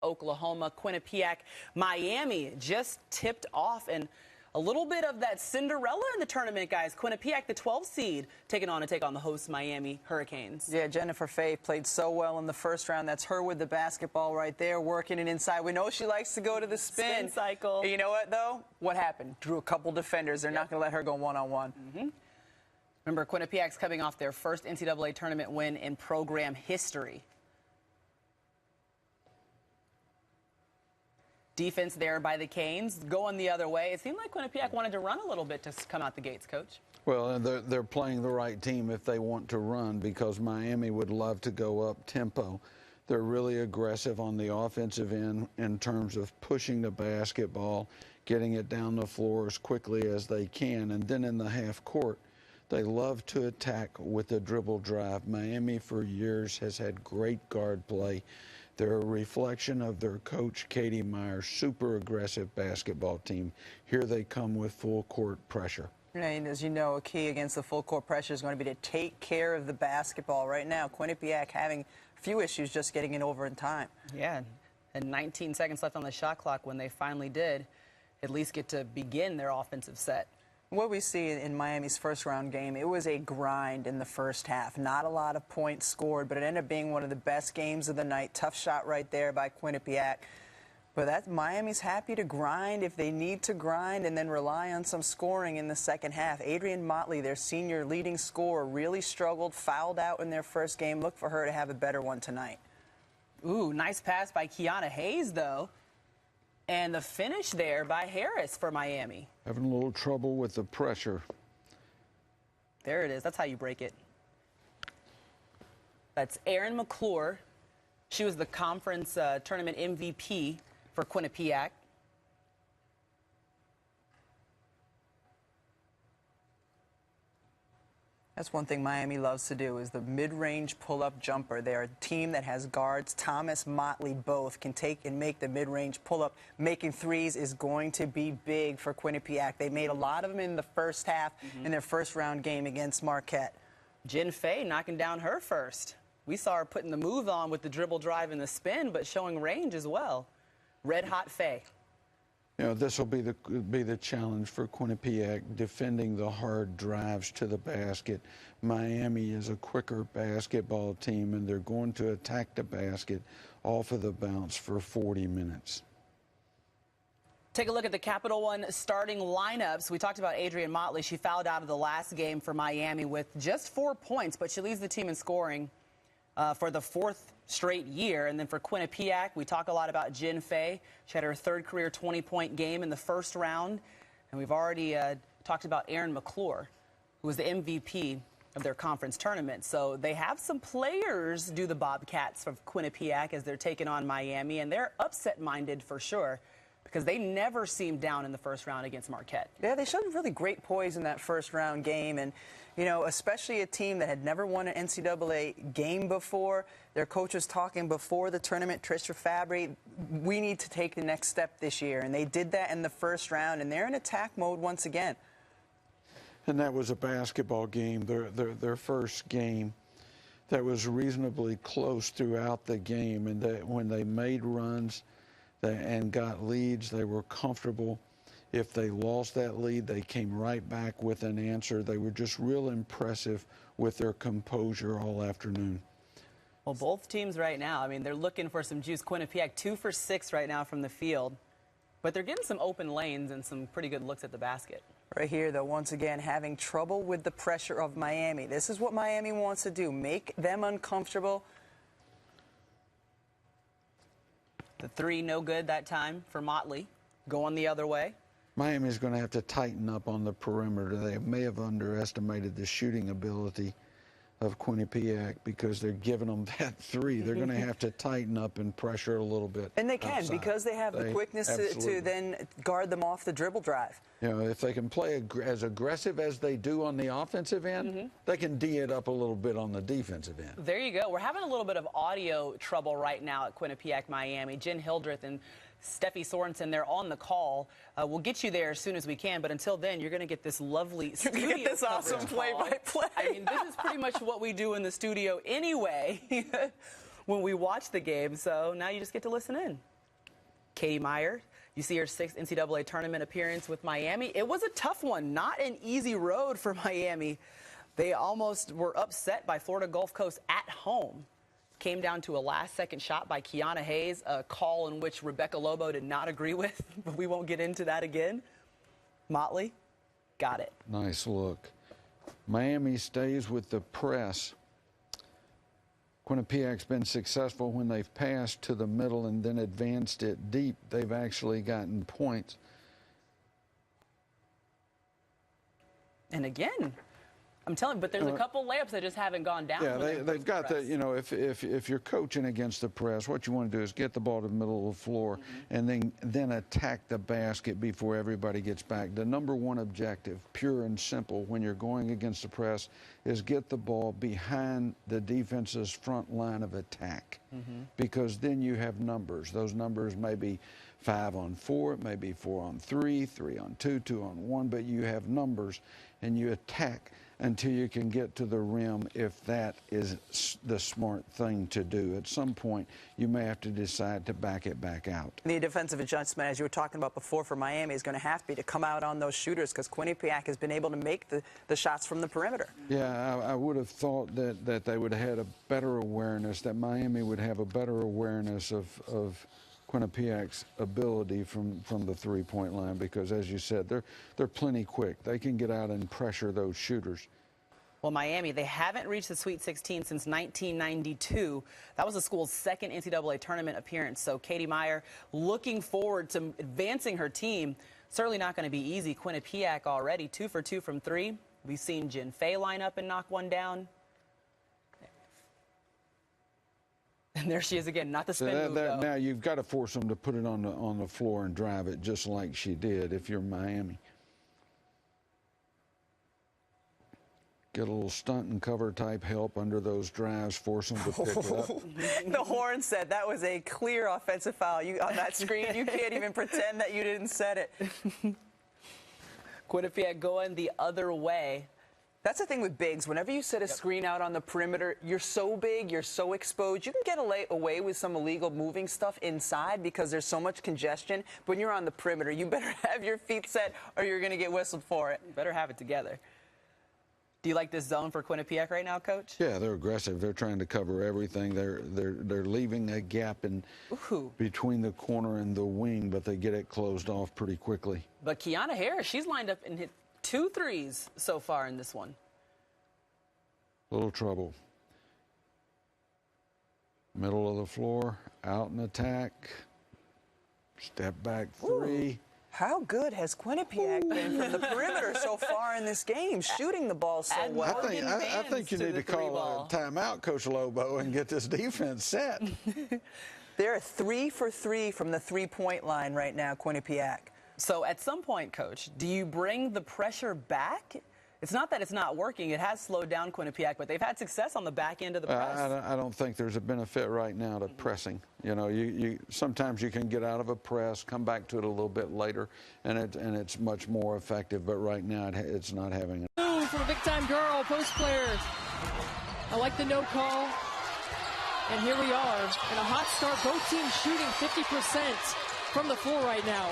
Oklahoma. Quinnipiac, Miami just tipped off, and a little bit of that Cinderella in the tournament, guys. Quinnipiac, the 12 seed, take on the host Miami Hurricanes. Yeah, Jennifer Fay played so well in the first round. That's her with the basketball right there, working it inside. We know she likes to go to the spin cycle. And you know what, though? What happened? Drew a couple defenders. They're not going to let her go one-on-one. Remember, Quinnipiac's coming off their first NCAA tournament win in program history. Defense there by the Canes, going the other way. It seemed like Quinnipiac wanted to run a little bit to come out the gates, Coach. Well, they're playing the right team if they want to run, because Miami would love to go up tempo. They're really aggressive on the offensive end in terms of pushing the basketball, getting it down the floor as quickly as they can. And then in the half court, they love to attack with the dribble drive. Miami for years has had great guard play. They're a reflection of their coach, Katie Meyer's super aggressive basketball team. Here they come with full court pressure. And as you know, a key against the full court pressure is going to be to take care of the basketball. Right now, Quinnipiac having a few issues just getting it over in time. Yeah, and 19 seconds left on the shot clock when they finally did at least get to begin their offensive set. What we see in Miami's first round game, it was a grind in the first half. Not a lot of points scored, but it ended up being one of the best games of the night. Tough shot right there by Quinnipiac. But Miami's happy to grind if they need to grind and then rely on some scoring in the second half. Adrienne Motley, their senior leading scorer, really struggled, fouled out in their first game. Look for her to have a better one tonight. Ooh, nice pass by Kiana Hayes, though. And the finish there by Harris for Miami. Having a little trouble with the pressure. There it is. That's how you break it. That's Erin McClure. She was the conference tournament MVP for Quinnipiac. That's one thing Miami loves to do, is the mid-range pull-up jumper. They're a team that has guards. Thomas, Motley, both can take and make the mid-range pull-up. Making threes is going to be big for Quinnipiac. They made a lot of them in the first half in their first-round game against Marquette. Jen Fay knocking down her first. We saw her putting the move on with the dribble drive and the spin, but showing range as well. Red hot Fay. You know, this will be the challenge for Quinnipiac, defending the hard drives to the basket. Miami is a quicker basketball team, and they're going to attack the basket off of the bounce for 40 minutes. Take a look at the Capital One starting lineups. We talked about Adrienne Motley. She fouled out of the last game for Miami with just 4 points, but she leads the team in scoring for the fourth straight year. And then for Quinnipiac, we talk a lot about Jen Fay. She had her third career 20-point game in the first round. And we've already talked about Erin McClure, who was the MVP of their conference tournament. So they have some players do the Bobcats of Quinnipiac as they're taking on Miami, and they're upset-minded for sure, because they never seemed down in the first round against Marquette. Yeah, they showed really great poise in that first-round game. And, you know, especially a team that had never won an NCAA game before. Their coach was talking before the tournament, Trisha Fabry, we need to take the next step this year. And they did that in the first round, and they're in attack mode once again. And that was a basketball game, their first game. That was reasonably close throughout the game, and when they made runs and got leads, they were comfortable. If they lost that lead, they came right back with an answer. They were just real impressive with their composure all afternoon. Well, both teams right now, I mean, they're looking for some juice. Quinnipiac 2 for 6 right now from the field, but they're getting some open lanes and some pretty good looks at the basket. Right here, though, once again, having trouble with the pressure of Miami. This is what Miami wants to do, make them uncomfortable. The three no good that time for Motley, going the other way. Miami's going to have to tighten up on the perimeter. They may have underestimated the shooting ability of Quinnipiac because they're giving them that three. They're going to have to tighten up and pressure a little bit. And they can, outside, because they have the quickness to then guard them off the dribble drive. You know, if they can play as aggressive as they do on the offensive end, they can D it up a little bit on the defensive end. There you go. We're having a little bit of audio trouble right now at Quinnipiac, Miami. Jen Hildreth and Steffi Sorensen, they're on the call. We'll get you there as soon as we can, but until then, you're going to get this lovely studio You're going to get this awesome play-by-play. I mean, this is pretty much what we do in the studio anyway when we watch the game, so now you just get to listen in. Katie Meyer, you see her 6th NCAA tournament appearance with Miami. It was a tough one, not an easy road for Miami. They almost were upset by Florida Gulf Coast at home. Came down to a last-second shot by Kiana Hayes, a call in which Rebecca Lobo did not agree with, but we won't get into that again. Motley got it. Nice look. Miami stays with the press. Quinnipiac's been successful when they've passed to the middle and then advanced it deep. They've actually gotten points. And again, I'm telling you, but there's a couple layups that just haven't gone down. Yeah, they've got that. You know, if you're coaching against the press, what you want to do is get the ball to the middle of the floor and then attack the basket before everybody gets back. The number one objective, pure and simple, when you're going against the press, is get the ball behind the defense's front line of attack, because then you have numbers. Those numbers may be 5 on 4, it may be 4 on 3, 3 on 2, 2 on 1, but you have numbers and you attack until you can get to the rim, if that is the smart thing to do. At some point, you may have to decide to back it back out. The defensive adjustment, as you were talking about before, for Miami is going to have to be to come out on those shooters, because Quinnipiac has been able to make the shots from the perimeter. Yeah, I would have thought that they would have had a better awareness, that Miami would have a better awareness of Quinnipiac's ability from the three-point line, because, as you said, they're plenty quick. They can get out and pressure those shooters. Well, Miami, they haven't reached the Sweet 16 since 1992. That was the school's 2nd NCAA tournament appearance. So Katie Meyer looking forward to advancing her team. Certainly not going to be easy. Quinnipiac already 2 for 2 from 3. We've seen Jen Fay line up and knock one down. And there she is again, not the spin move, though. Now you've got to force them to put it on the floor and drive it, just like she did if you're Miami. Get a little stunt and cover type help under those drives, force them to pick it up. The horn said that was a clear offensive foul. On that screen, you can't even pretend that you didn't set it. Quinnipiac going the other way. That's the thing with bigs. Whenever you set a screen out on the perimeter, you're so big, you're so exposed. You can get away with some illegal moving stuff inside because there's so much congestion. But when you're on the perimeter, you better have your feet set or you're going to get whistled for it. You better have it together. Do you like this zone for Quinnipiac right now, Coach? Yeah, they're aggressive. They're trying to cover everything. They're leaving a gap between the corner and the wing, but they get it closed off pretty quickly. But Kiana Harris, she's lined up and hit 2 threes so far in this one. Little trouble. Middle of the floor, out and attack. Step back 3. Ooh. How good has Quinnipiac been from the perimeter so far in this game, shooting the ball so well? I think you need to call a timeout, Coach Lobo, and get this defense set. They're 3 for 3 from the three-point line right now, Quinnipiac. So at some point, Coach, do you bring the pressure back? It's not that it's not working. It has slowed down Quinnipiac, but they've had success on the back end of the press. I don't think there's a benefit right now to pressing. You know, sometimes you can get out of a press, come back to it a little bit later, and it's much more effective. But right now, it's not having it. From a big-time girl, post player. I like the no call. And here we are in a hot start. Both teams shooting 50% from the floor right now.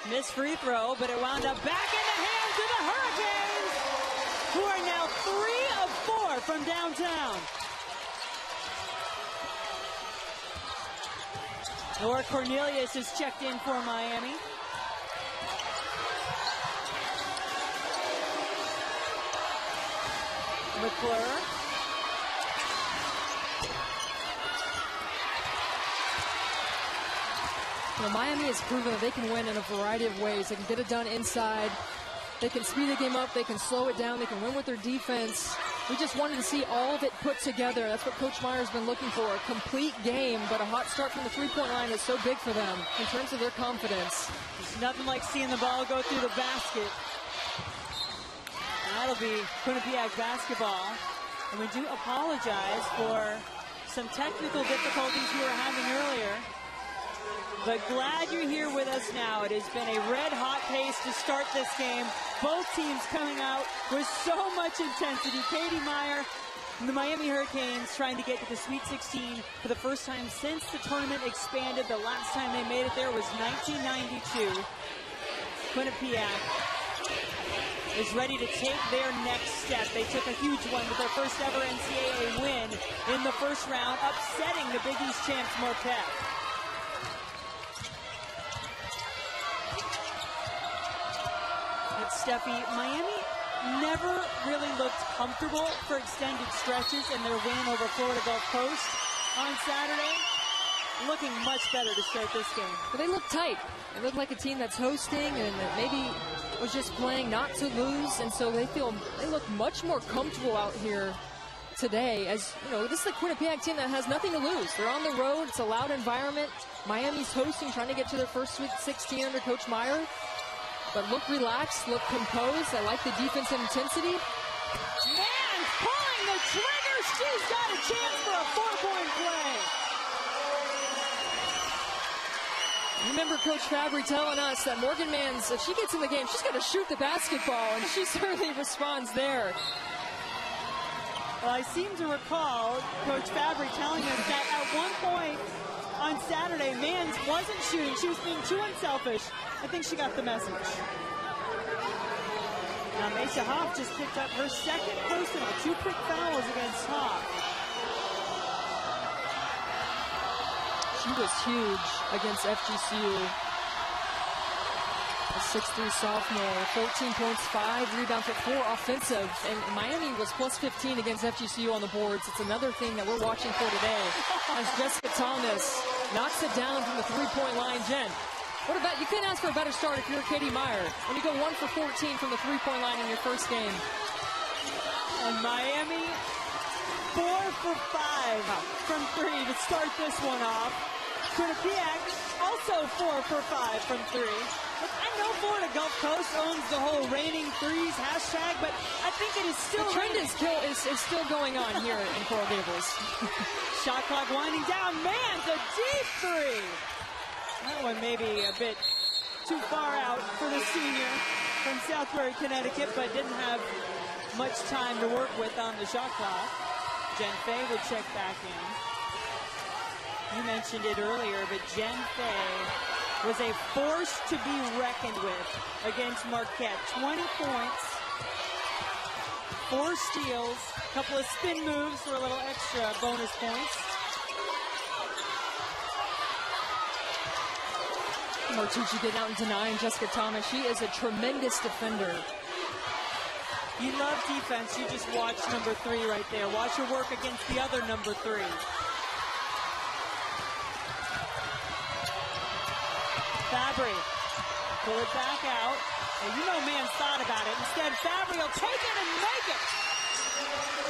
Missed free throw, but it wound up back in the hands of the Hurricanes, who are now 3 of 4 from downtown. Laura Cornelius is checked in for Miami. McClure. You know, Miami has proven that they can win in a variety of ways. They can get it done inside. They can speed the game up. They can slow it down. They can win with their defense. We just wanted to see all of it put together. That's what Coach Meyer's been looking for, a complete game, but a hot start from the three-point line is so big for them in terms of their confidence. There's nothing like seeing the ball go through the basket. And that'll be Quinnipiac basketball. And we do apologize for some technical difficulties we were having earlier. But glad you're here with us now. It has been a red-hot pace to start this game. Both teams coming out with so much intensity. Katie Meyer The Miami Hurricanes trying to get to the Sweet 16 for the first time since the tournament expanded. The last time they made it there was 1992. Quinnipiac is ready to take their next step. They took a huge one with their first ever NCAA win in the first round, upsetting the Big East champs Marquette. It's Steffi. Miami never really looked comfortable for extended stretches in their win over Florida Gulf Coast on Saturday. Looking much better to start this game. But they look tight. They look like a team that's hosting and that maybe was just playing not to lose, and so they look much more comfortable out here today. As you know, this is a Quinnipiac team that has nothing to lose. They're on the road. It's a loud environment. Miami's hosting, trying to get to their first Sweet 16 under Coach Meyer. But look relaxed, look composed. I like the defensive intensity. Man's pulling the trigger. She's got a chance for a 4-point play. Remember Coach Fabry telling us that Morgan Mans, if she gets in the game, she's going to shoot the basketball, and she certainly responds there. Well, I seem to recall Coach Fabry telling us that at one point on Saturday, Mans wasn't shooting. She was being too unselfish. I think she got the message. Now, Mesa Hoff just picked up her second personal. 2 quick fouls against Hoff. She was huge against FGCU. A 6'3" sophomore, 14 points, 5 rebounds, 4 offensive. And Miami was plus 15 against FGCU on the boards. It's another thing that we're watching for today. As Jessica Thomas knocks it down from the 3-point line. Jen, what about, you couldn't ask for a better start if you're Katie Meyer. When you go 1 for 14 from the 3-point line in your first game. And Miami 4 for 5 from 3 to start this one off. Quinnipiac also 4 for 5 from 3. Look, I know Florida Gulf Coast owns the whole raining threes hashtag, but I think it is still the trend is still going on here in Coral Gables. Shot clock winding down. Man's a deep 3. That one maybe a bit too far out for the senior from Southbury, Connecticut, but didn't have much time to work with on the shot clock. Jen Fay would check back in. You mentioned it earlier, but Jen Fay was a force to be reckoned with against Marquette. 20 points, 4 steals, a couple of spin moves for a little extra bonus points. Martucci getting out into 9. Jessica Thomas, she is a tremendous defender. You love defense. You just watch number 3 right there. Watch her work against the other number 3. Fabry, pull it back out. And you know Mans thought about it. Instead, Fabry will take it and make it.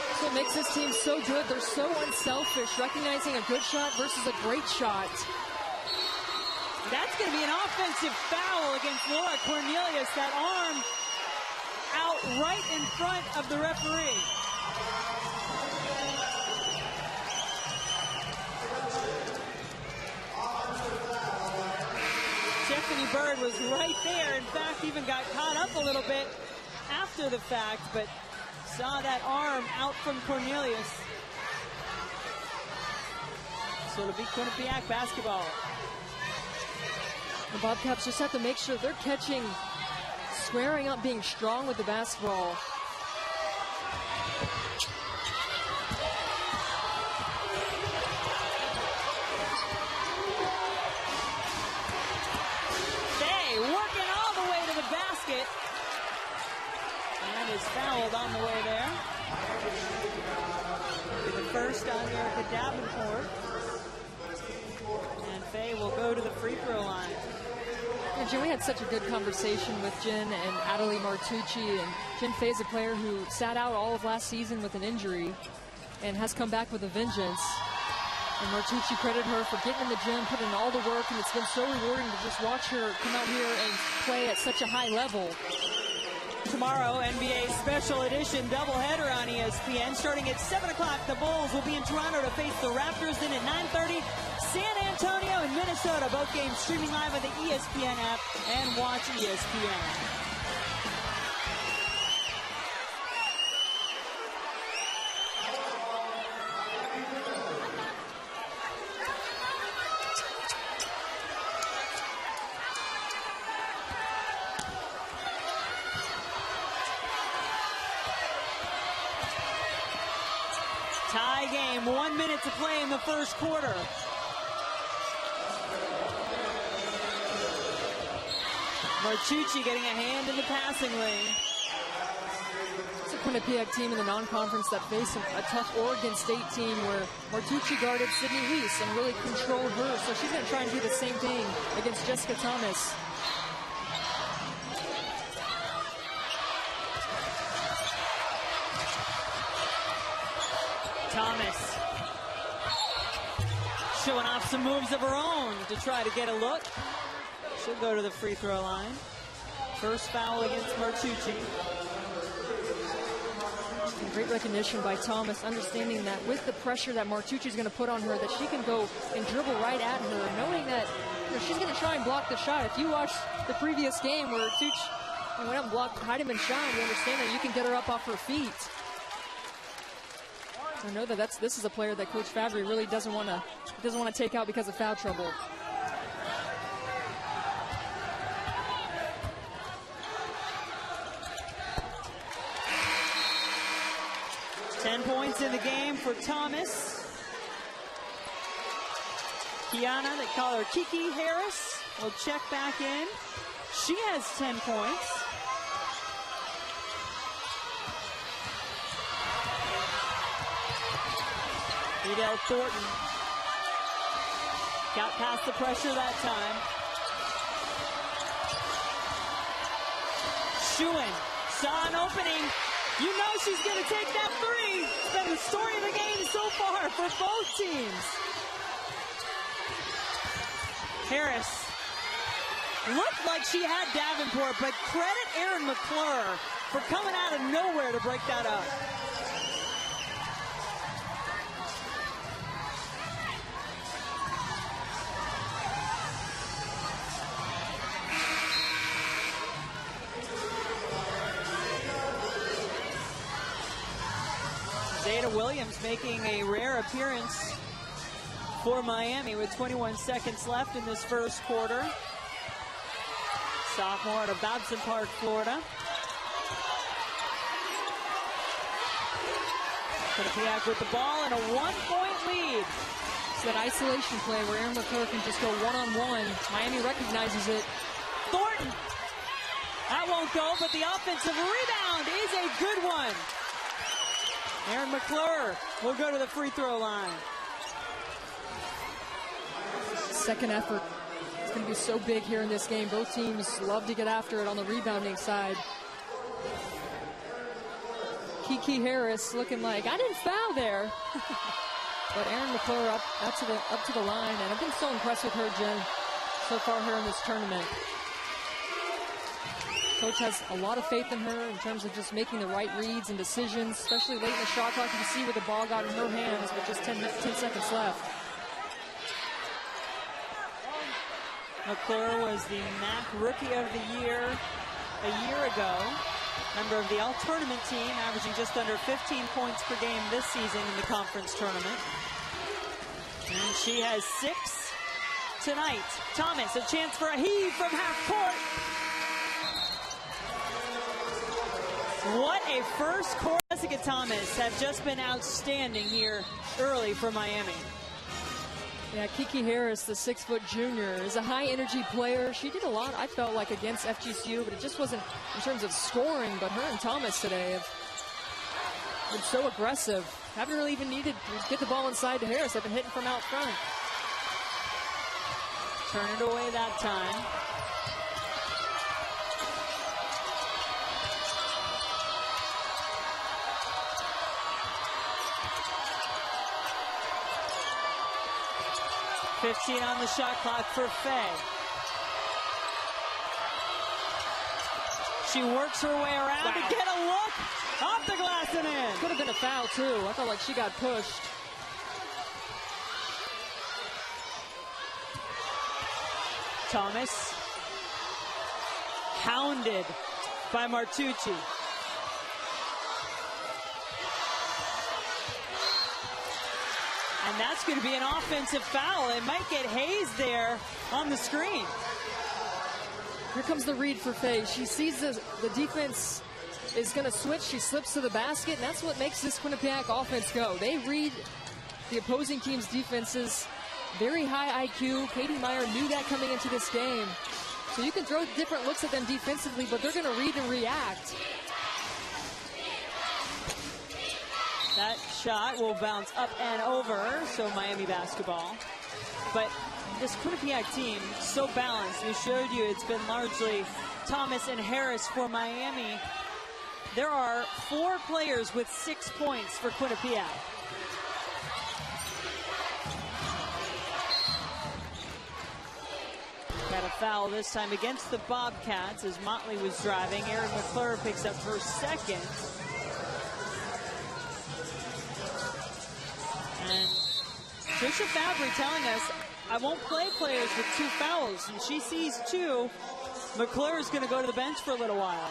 That's what makes this team so good. They're so unselfish, recognizing a good shot versus a great shot. That's going to be an offensive foul against Laura Cornelius. That arm out right in front of the referee. Stephanie Bird was right there. In fact, even got caught up a little bit after the fact, but saw that arm out from Cornelius. So it'll be Quinnipiac basketball. The Bobcats just have to make sure they're catching, squaring up, being strong with the basketball. Day working all the way to the basket. And is fouled on the way there. The first on Erica Davenport. And Faye will go to the free throw line. Yeah, Jen, we had such a good conversation with Jen and Adelie Martucci, and Jen Fay is a player who sat out all of last season with an injury and has come back with a vengeance. And Martucci credited her for getting in the gym, putting in all the work, and it's been so rewarding to just watch her come out here and play at such a high level. Tomorrow, NBA Special Edition doubleheader on ESPN. Starting at 7 o'clock, the Bulls will be in Toronto to face the Raptors. Then at 9:30, San Antonio and Minnesota. Both games streaming live on the ESPN app and watch ESPN. time. 1 minute to play in the first quarter. Martucci getting a hand in the passing lane. It's a Quinnipiac team in the non-conference that faced a tough Oregon State team where Martucci guarded Sydney Weiss and really controlled her. So she's going to try and do the same thing against Jessica Thomas. Thomas showing off some moves of her own to try to get a look. She'll go to the free throw line. First foul against Martucci. And great recognition by Thomas, understanding that with the pressure that Martucci is going to put on her, that she can go and dribble right at her, knowing that she's going to try and block the shot. If you watch the previous game where Martucci went up and blocked Heidemann shot, you understand that you can get her up off her feet. I know that this is a player that Coach Fabry really doesn't want to take out because of foul trouble. Ten points in the game for Thomas. Kiana, they call her Kiki Harris, will check back in. She has 10 points. Edel Thornton got past the pressure that time. Schuin saw an opening. You know she's going to take that three. It's been the story of the game so far for both teams. Harris looked like she had Davenport, but credit Erin McClure for coming out of nowhere to break that up. Zeta Williams making a rare appearance for Miami with 21 seconds left in this first quarter. Sophomore out of Babson Park, Florida. Quinnipiac with the ball and a 1-point lead. It's that isolation play where Erin McClure can just go one-on-one. Miami recognizes it. Thornton. That won't go, but the offensive rebound is a good one. Erin McClure will go to the free throw line. Second effort. It's going to be so big here in this game. Both teams love to get after it on the rebounding side. Kiki Harris looking like, I didn't foul there. But Erin McClure up to the line, and I've been so impressed with her, Jen, so far here in this tournament. Coach has a lot of faith in her in terms of just making the right reads and decisions, especially late in the shot clock. You can see where the ball got in her hands with just 10 seconds left. McClure was the MAC Rookie of the Year a year ago. Member of the All-Tournament team, averaging just under 15 points per game this season in the conference tournament. And she has 6 tonight. Thomas, a chance for a heave from half court. What a first quarter. Jessica Thomas have just been outstanding here early for Miami. Yeah, Kiki Harris, the 6-foot junior, is a high-energy player. She did a lot, I felt like, against FGCU, but it just wasn't in terms of scoring. But her and Thomas today have been so aggressive. Haven't really even needed to get the ball inside to Harris. They've been hitting from out front. Turn it away that time. .15 on the shot clock for Faye. She works her way around to get a look off the glass and in. Could have been a foul, too. I felt like she got pushed. Thomas hounded by Martucci. And that's going to be an offensive foul. It might get Hayes there on the screen. Here comes the read for Faye. She sees the defense is going to switch. She slips to the basket, and that's what makes this Quinnipiac offense go. They read the opposing team's defense is very high IQ. Katie Meyer knew that coming into this game. So you can throw different looks at them defensively, but they're going to read and react. That shot will bounce up and over, so Miami basketball. But this Quinnipiac team, so balanced. We showed you it's been largely Thomas and Harris for Miami. There are 4 players with 6 points for Quinnipiac. Got a foul this time against the Bobcats as Motley was driving. Erin McClure picks up her second. And Trisha Fabry telling us, I won't play players with 2 fouls. And she sees 2. McClure is going to go to the bench for a little while.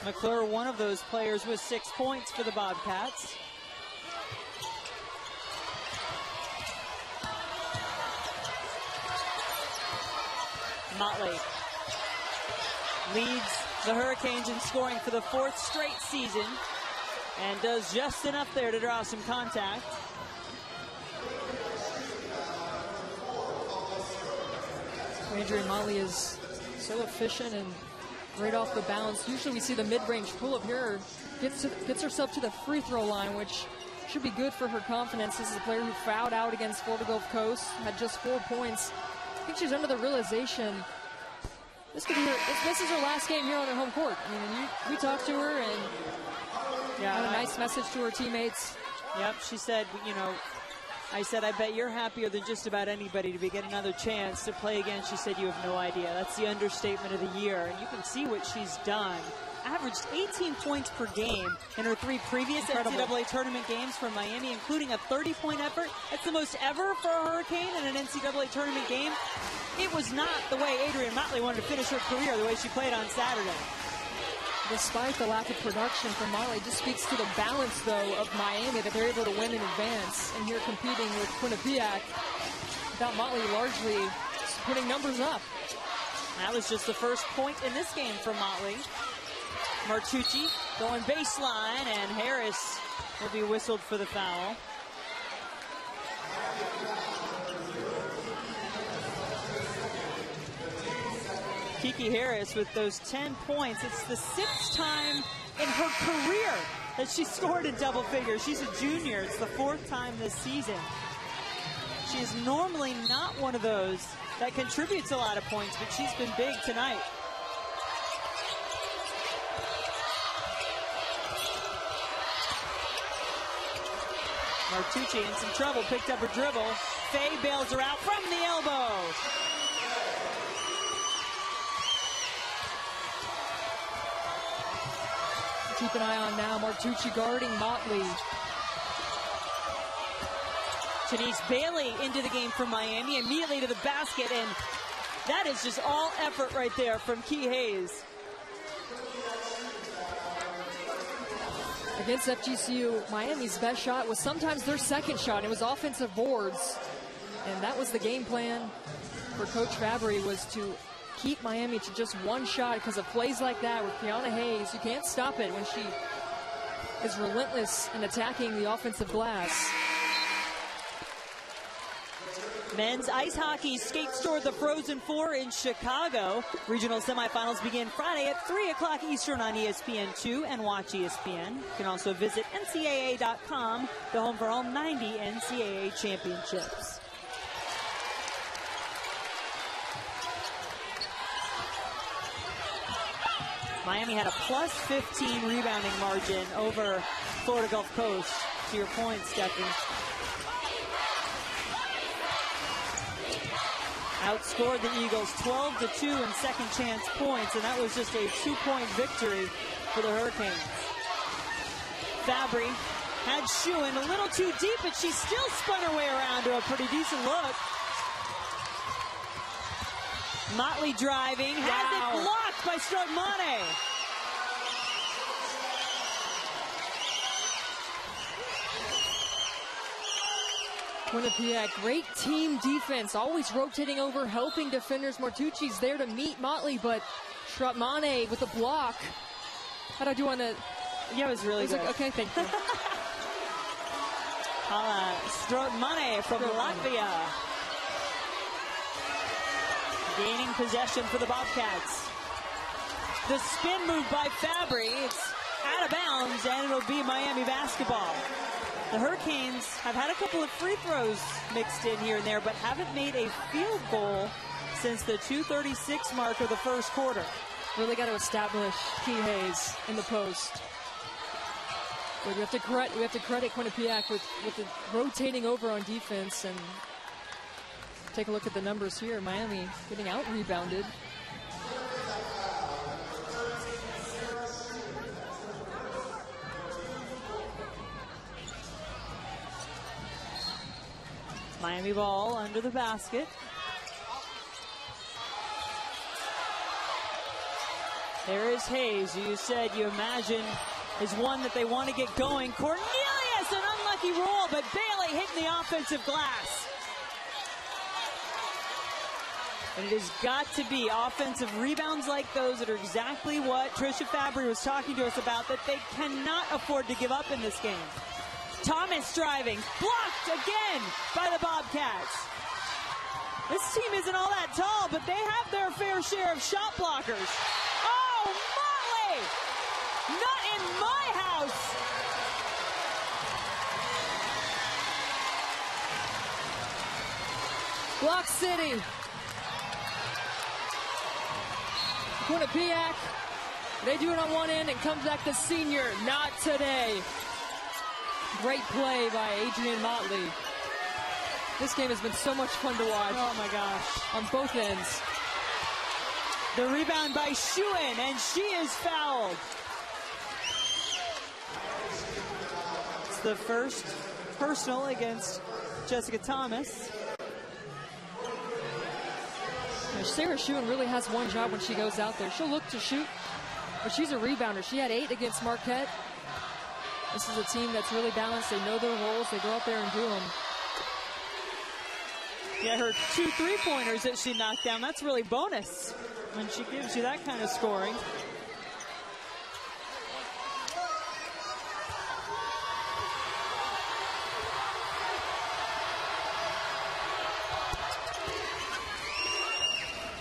McClure, one of those players with 6 points for the Bobcats. Motley leads the Hurricanes in scoring for the 4th straight season and does just enough there to draw some contact. Adrian Motley is so efficient and great off the bounce. Usually we see the mid-range pull-up here. Gets herself to the free throw line, which should be good for her confidence. This is a player who fouled out against Florida Gulf Coast, had just 4 points. I think she's under the realization this is her last game here on her home court. I mean, we talked to her and had a nice message to her teammates. Yep, she said, you know, I said, I bet you're happier than just about anybody to get another chance to play again. She said, you have no idea. That's the understatement of the year. And you can see what she's done. Averaged 18 points per game in her 3 previous NCAA tournament games for Miami, including a 30-point effort. That's the most ever for a Hurricane in an NCAA tournament game. It was not the way Adrian Motley wanted to finish her career, the way she played on Saturday. Despite the lack of production from Motley, it just speaks to the balance, though, of Miami, that they're able to win in advance. And here competing with Quinnipiac, without Motley largely putting numbers up. That was just the first point in this game for Motley. Martucci going baseline, and Harris will be whistled for the foul. Kiki Harris with those 10 points. It's the 6th time in her career that she scored in double figures. She's a junior. It's the 4th time this season. She is normally not one of those that contributes a lot of points, but she's been big tonight. Martucci in some trouble, picked up her dribble. Faye bails her out from the elbow. Keep an eye on now, Martucci guarding Motley. Denise Bailey into the game for Miami, immediately to the basket, and that is just all effort right there from Key Hayes. Against FGCU, Miami's best shot was sometimes their second shot. It was offensive boards, and that was the game plan for Coach Fabry, was to keep Miami to just 1 shot because of plays like that with Kiana Hayes. You can't stop it when she is relentless in attacking the offensive glass. Men's ice hockey skates toward the Frozen Four in Chicago. Regional semifinals begin Friday at 3 o'clock Eastern on ESPN2 and Watch ESPN. You can also visit NCAA.com, the home for all 90 NCAA championships. Miami had a plus 15 rebounding margin over Florida Gulf Coast. To your point, Stephanie. Outscored the Eagles 12-2 in second chance points, and that was just a 2-point victory for the Hurricanes. Fabry had Schuin a little too deep, but she still spun her way around to a pretty decent look. Motley driving, has it blocked by Strugmane. Quinnipiac, great team defense, always rotating over, helping defenders. Martucci's there to meet Motley, but Strugmane with a block. How'd I do on the... Yeah, it was really good. Okay, thank you. Hala Strotmane from Latvia. Gaining possession for the Bobcats. The spin move by Fabry. It's out of bounds, and it'll be Miami basketball. The Hurricanes have had a couple of free throws mixed in here and there, but haven't made a field goal since the 2:36 mark of the first quarter. Really got to establish Key Hayes in the post. But we have to credit Quinnipiac with the rotating over on defense, and take a look at the numbers here. Miami getting out rebounded. Miami ball under the basket. There is Hayes, who you said you imagine is one that they want to get going. Cornelius, an unlucky roll, but Bailey hitting the offensive glass. And it has got to be offensive rebounds like those that are exactly what Trisha Fabry was talking to us about, that they cannot afford to give up in this game. Thomas driving, blocked again by the Bobcats. This team isn't all that tall, but they have their fair share of shot blockers. Oh, Motley! Not in my house! Block City. Quinnipiac, they do it on one end and comes back the senior. Not today. Great play by Adrian Motley. This game has been so much fun to watch. Oh my gosh. On both ends. The rebound by Shuen, and she is fouled. It's the first personal against Jessica Thomas. Sarah Shuen really has one job when she goes out there. She'll look to shoot, but she's a rebounder. She had 8 against Marquette. This is a team that's really balanced. They know their roles. They go out there and do them. Yeah, her 2 3-pointers that she knocked down, that's really bonus when she gives you that kind of scoring.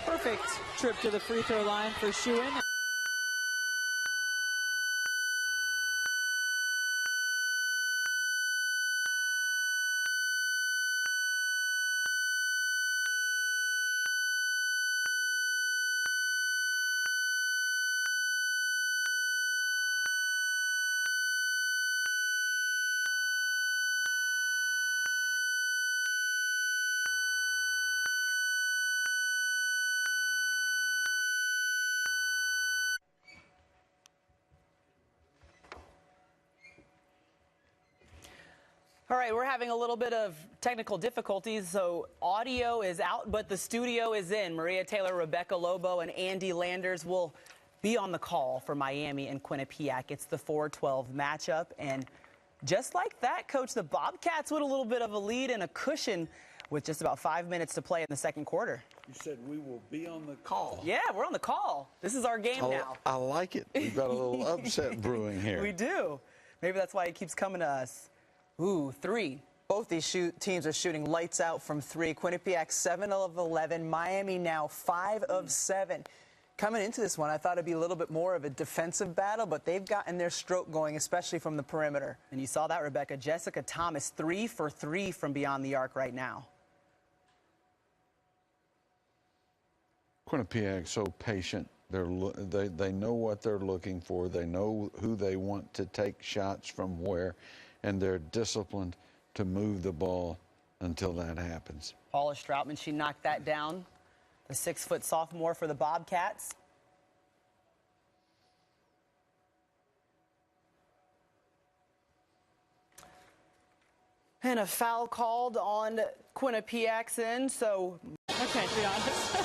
Perfect trip to the free throw line for Shuen. All right, we're having a little bit of technical difficulties, so audio is out, but the studio is in. Maria Taylor, Rebecca Lobo, and Andy Landers will be on the call for Miami and Quinnipiac. It's the 4-12 matchup, and just like that, Coach, the Bobcats with a little bit of a lead and a cushion with just about 5 minutes to play in the second quarter. You said we will be on the call. Yeah, we're on the call. This is our game now. I like it. We've got a little upset brewing here. We do. Maybe that's why he keeps coming to us. Ooh, 3. Both these teams are shooting lights out from 3. Quinnipiac 7 of 11. Miami now 5 of 7. Coming into this one, I thought it'd be a little bit more of a defensive battle, but they've gotten their stroke going, especially from the perimeter. And you saw that, Rebecca. Jessica Thomas 3 for 3 from beyond the arc right now. Quinnipiac so patient. They know what they're looking for. They know who they want to take shots from where, and they're disciplined to move the ball until that happens. Paula Stroutman, she knocked that down. The 6-foot sophomore for the Bobcats. And a foul called on Quinnipiac's end, so... I can't be honest.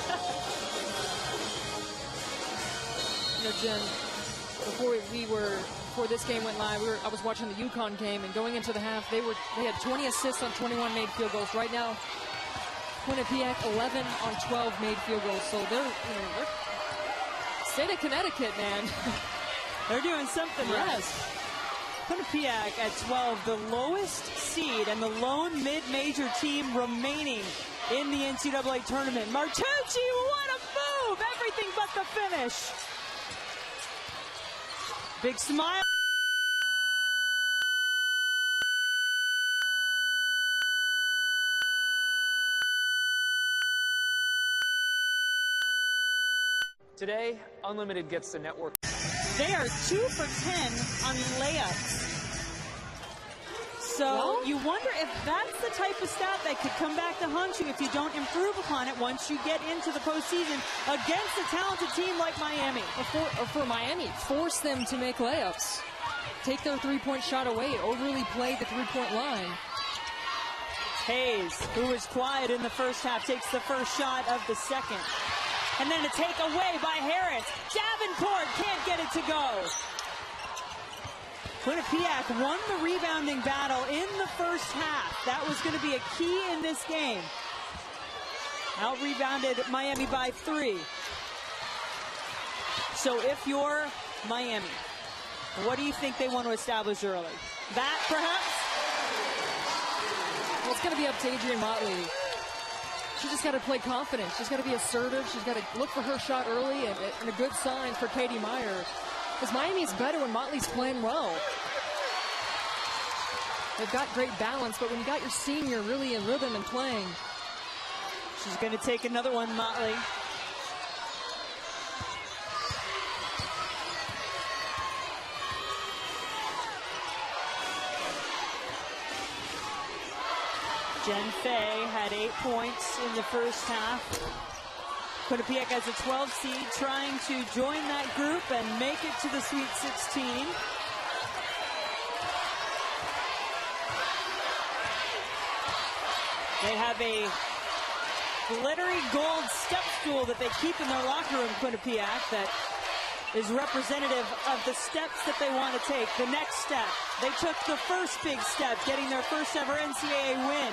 You know, Jen, before this game went live, I was watching the UConn game, and going into the half, they had 20 assists on 21 made field goals. Right now, Quinnipiac 11 on 12 made field goals. So they're state of Connecticut, man. They're doing something right. Yes. Quinnipiac at 12, the lowest seed and the lone mid-major team remaining in the NCAA tournament. Martucci, what a move! Everything but the finish. Big smile. Today, Unlimited gets the network. They are 2 for 10 on layups. So you wonder if that's the type of stat that could come back to haunt you if you don't improve upon it once you get into the postseason against a talented team like Miami. Or for Miami, force them to make layups. Take their three-point shot away, overly play the three-point line. Hayes, who was quiet in the first half, takes the first shot of the second. And then a take away by Harris. Davenport can't get it to go. Quinnipiac won the rebounding battle in the first half. That was going to be a key in this game. Out-rebounded Miami by 3. So if you're Miami, what do you think they want to establish early? That, perhaps? Well, it's going to be up to Adrian Motley. She's just got to play confident. She's got to be assertive. She's got to look for her shot early, and a good sign for Katie Meyer. Because Miami's better when Motley's playing well. They've got great balance, but when you got your senior really in rhythm and playing. She's going to take another one, Motley. Jen Fay had 8 points in the first half. Quinnipiac as a 12 seed trying to join that group and make it to the Sweet 16. They have a glittery gold step stool that they keep in their locker room, Quinnipiac, that is representative of the steps that they want to take. The next step. They took the first big step, getting their first ever NCAA win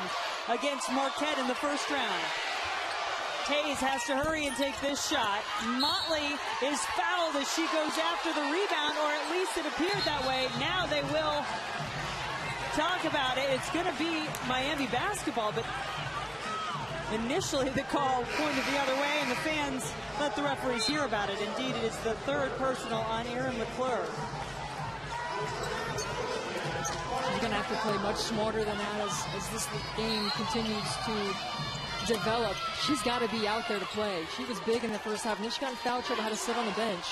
against Marquette in the first round. Hayes has to hurry and take this shot. Motley is fouled as she goes after the rebound, or at least it appeared that way. Now they will talk about it. It's going to be Miami basketball, but initially the call pointed the other way, and the fans let the referees hear about it. Indeed, it is the third personal on Erin McClure. She's going to have to play much smarter than that as this game continues to develop. She's got to be out there to play. She was big in the first half, and then she got in foul trouble, had to sit on the bench.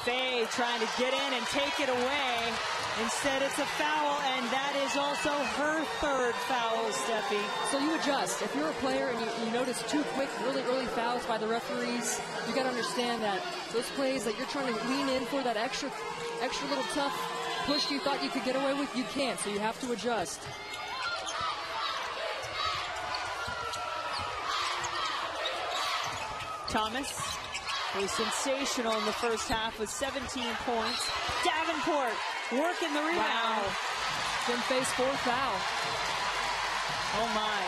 Fay trying to get in and take it away. Instead, it's a foul, and that is also her third foul, Steffi. So you adjust. If you're a player and you notice 2 quick, really early fouls by the referees, you got to understand that those plays that you're trying to lean in for, that extra little tough push you thought you could get away with, you can't, so you have to adjust. Thomas was sensational in the first half with 17 points. Davenport working the rebound. Wow. Jen Fay's 4th foul. Oh my.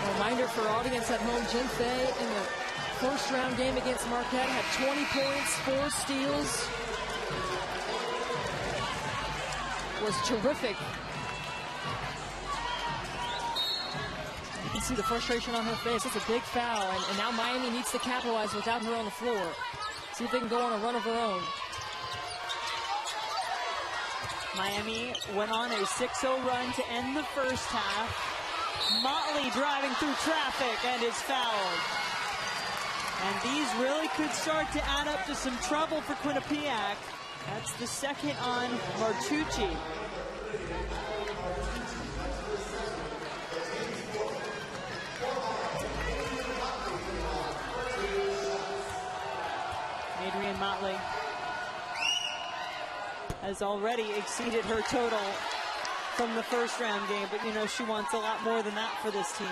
A reminder for our audience at home, Jen Fay in the first round game against Marquette had 20 points, 4 steals. Was terrific. You can see the frustration on her face. It's a big foul, and now Miami needs to capitalize without her on the floor. See if they can go on a run of her own. Miami went on a 6-0 run to end the first half. Motley driving through traffic and is fouled. And these really could start to add up to some trouble for Quinnipiac. That's the second on Martucci. Adrian Motley has already exceeded her total from the first round game, but you know she wants a lot more than that for this team.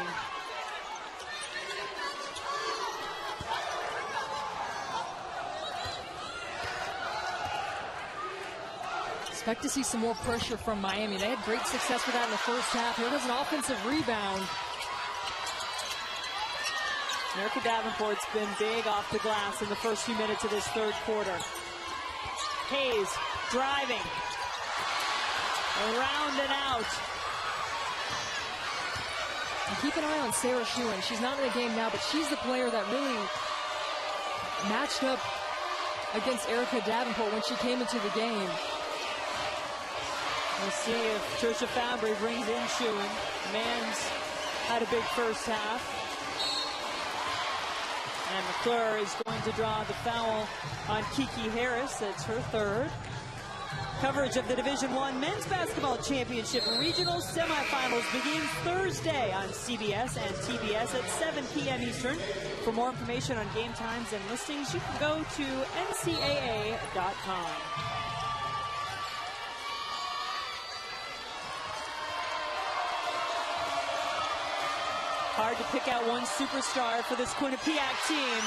Expect to see some more pressure from Miami. They had great success with that in the first half. Here does an offensive rebound. Erica Davenport's been big off the glass in the first few minutes of this third quarter. Hayes driving. Around and out. And keep an eye on Sarah Schuin. She's not in the game now, but she's the player that really matched up against Erica Davenport when she came into the game. We'll see if Trisha Fabry brings in Schuin. Mans had a big first half. And McClure is going to draw the foul on Kiki Harris. That's her third. Coverage of the Division I Men's Basketball Championship Regional Semifinals begins Thursday on CBS and TBS at 7 p.m. Eastern. For more information on game times and listings, you can go to ncaa.com. Hard to pick out one superstar for this Quinnipiac team.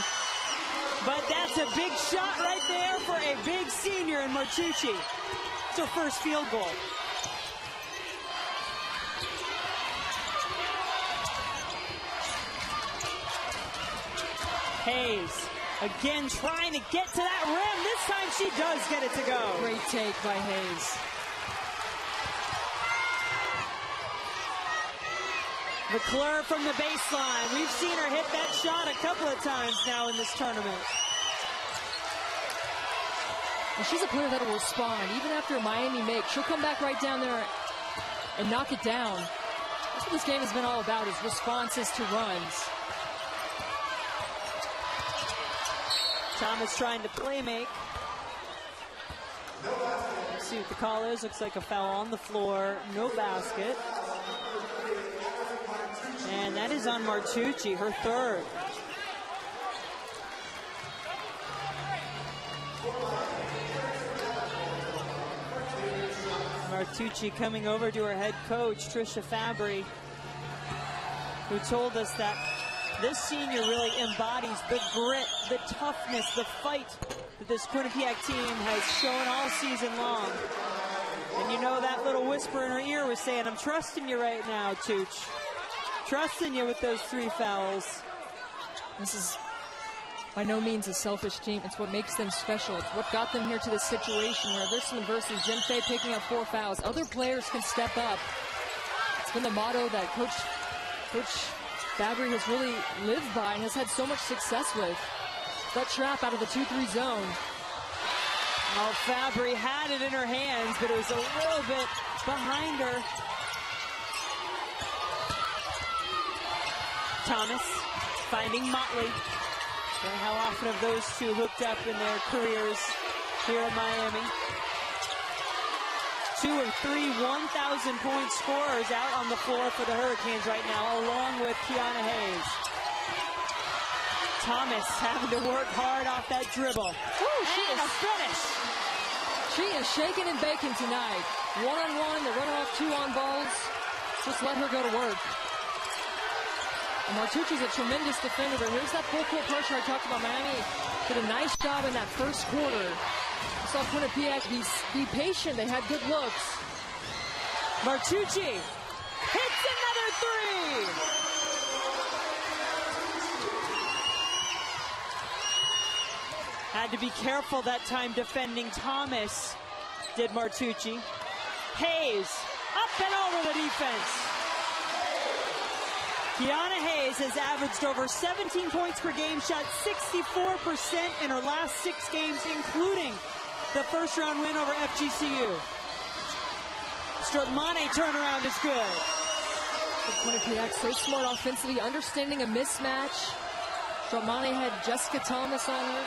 But that's a big shot right there for a big senior in Martucci. It's her first field goal. Hayes again trying to get to that rim. This time she does get it to go. Great take by Hayes. McClure from the baseline. We've seen her hit that shot a couple of times now in this tournament. And she's a player that will respond. Even after a Miami make, she'll come back right down there and knock it down. That's what this game has been all about, is responses to runs. Thomas trying to play make. Let's see what the call is. Looks like a foul on the floor. No basket. And that is on Martucci, her third. Martucci coming over to her head coach, Trisha Fabry, who told us that this senior really embodies the grit, the toughness, the fight that this Quinnipiac team has shown all season long. And you know that little whisper in her ear was saying, I'm trusting you right now, Tooch. Trusting you with those 3 fouls. This is by no means a selfish team. It's what makes them special. It's what got them here to this situation where there's some adversity. Jen Fay picking up 4 fouls. Other players can step up. It's been the motto that Coach Fabry has really lived by and has had so much success with. That trap out of the 2-3 zone. Well, Fabry had it in her hands, but it was a little bit behind her. Thomas finding Motley. And how often have those two hooked up in their careers here in Miami? 2 of 3 1,000-point scorers out on the floor for the Hurricanes right now, along with Kiana Hayes. Thomas having to work hard off that dribble. And a finish. She is shaking and baking tonight. One-on-one, the run-off 2-on balls. Just let her go to work. And Martucci's a tremendous defender, but here's that full-court pressure I talked about. Miami did a nice job in that first quarter. I saw Quinnipiac be patient. They had good looks. Martucci hits another 3. Had to be careful that time defending Thomas, did Martucci. Hayes up and over the defense. Kiana Hayes has averaged over 17 points per game, shot 64% in her last 6 games, including the first-round win over FGCU. Strotmane turnaround is good. Quinnipiac so smart offensively, understanding a mismatch. Strotmane had Jessica Thomas on her.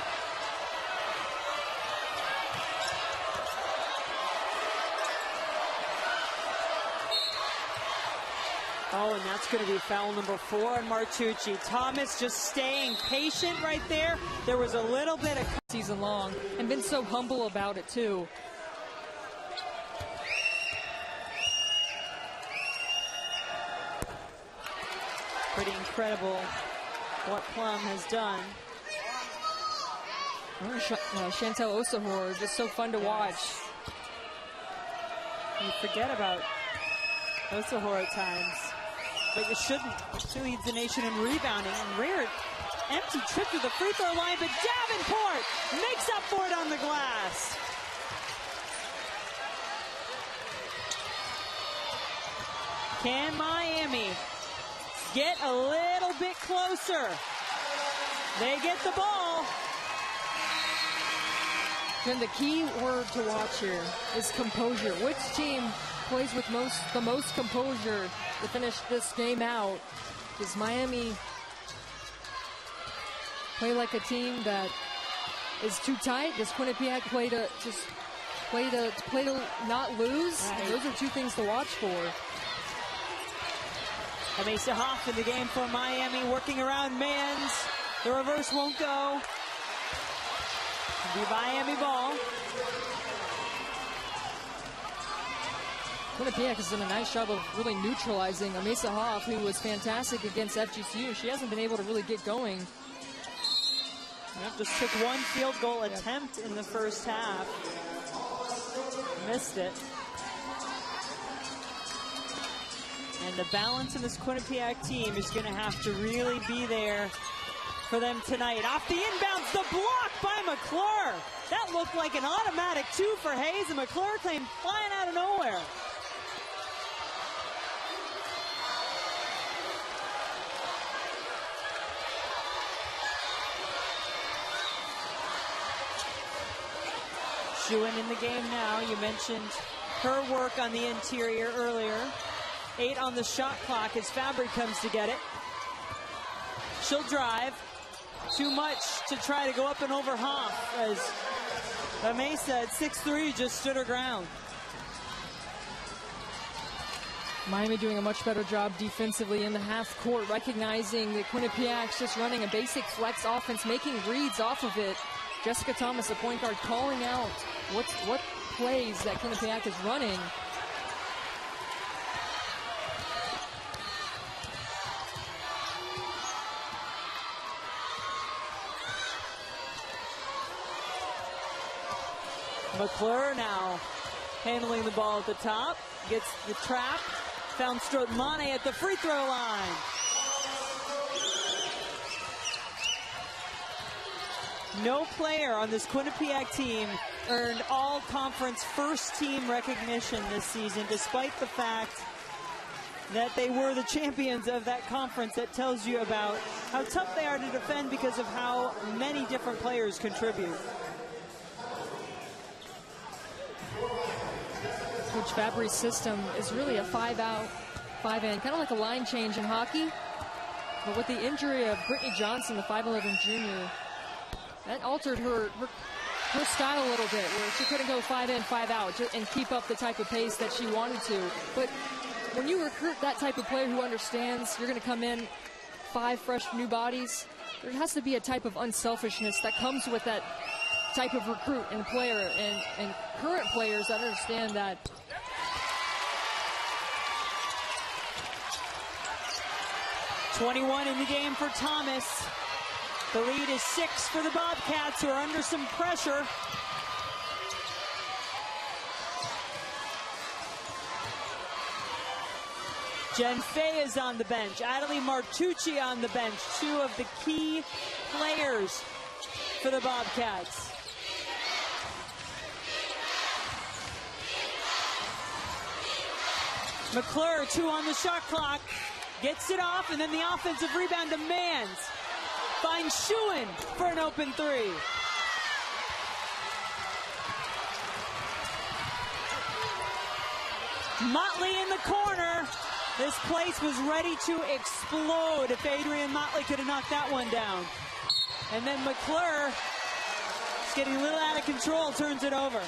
Oh, and that's going to be foul number 4 on Martucci. Thomas just staying patient right there. There was a little bit of season long and been so humble about it too. Pretty incredible what Plum has done. Chantel Osahor, just so fun to watch. You forget about Osahor at times. But you shouldn't. She leads the nation in rebounding. And rare empty trip to the free throw line, but Davenport makes up for it on the glass. Can Miami get a little bit closer? They get the ball. And the key word to watch here is composure. Which team plays with the most composure to finish this game out? Does Miami play like a team that is too tight? Does Quinnipiac play to not lose? Right. Those are two things to watch for. Amesa Hoff in the game for Miami, working around Mans. The reverse won't go. It'll be Miami ball. Quinnipiac has done a nice job of really neutralizing Amesa Hoff, who was fantastic against FGCU. She hasn't been able to really get going. Yep, just took one field goal attempt in the first half. Missed it. And the balance in this Quinnipiac team is going to have to really be there for them tonight. Off the inbounds, the block by McClure. That looked like an automatic 2 for Hayes, and McClure came flying out of nowhere. Schuin in the game now. You mentioned her work on the interior earlier. 8 on the shot clock as Fabry comes to get it. She'll drive. Too much to try to go up and over Hoff as Amesa at 6'3" just stood her ground. Miami doing a much better job defensively in the half court, recognizing that Quinnipiac's just running a basic flex offense, making reads off of it. Jessica Thomas, the point guard, calling out what plays that Quinnipiac is running. McClure now handling the ball at the top, gets the trap, found Stroutmane at the free throw line. No player on this Quinnipiac team earned all-conference first-team recognition this season, despite the fact that they were the champions of that conference. That tells you about how tough they are to defend because of how many different players contribute. Coach Fabry's system is really a 5-out, 5-in, kind of like a line change in hockey. But with the injury of Brittany Johnson, the 5'11" junior, that altered her style a little bit, where she couldn't go 5-in, 5-out and keep up the type of pace that she wanted to. But when you recruit that type of player who understands you're going to come in 5 fresh new bodies, there has to be a type of unselfishness that comes with that type of recruit and player, and current players that understand that. .21 in the game for Thomas. The lead is 6 for the Bobcats, who are under some pressure. Jen Fay is on the bench. Adelie Martucci on the bench. 2 of the key players for the Bobcats. McClure, 2 on the shot clock. Gets it off, and then the offensive rebound demands. Finds Schuin for an open 3. Motley in the corner. This place was ready to explode if Adrian Motley could have knocked that one down. And then McClure is getting a little out of control, turns it over.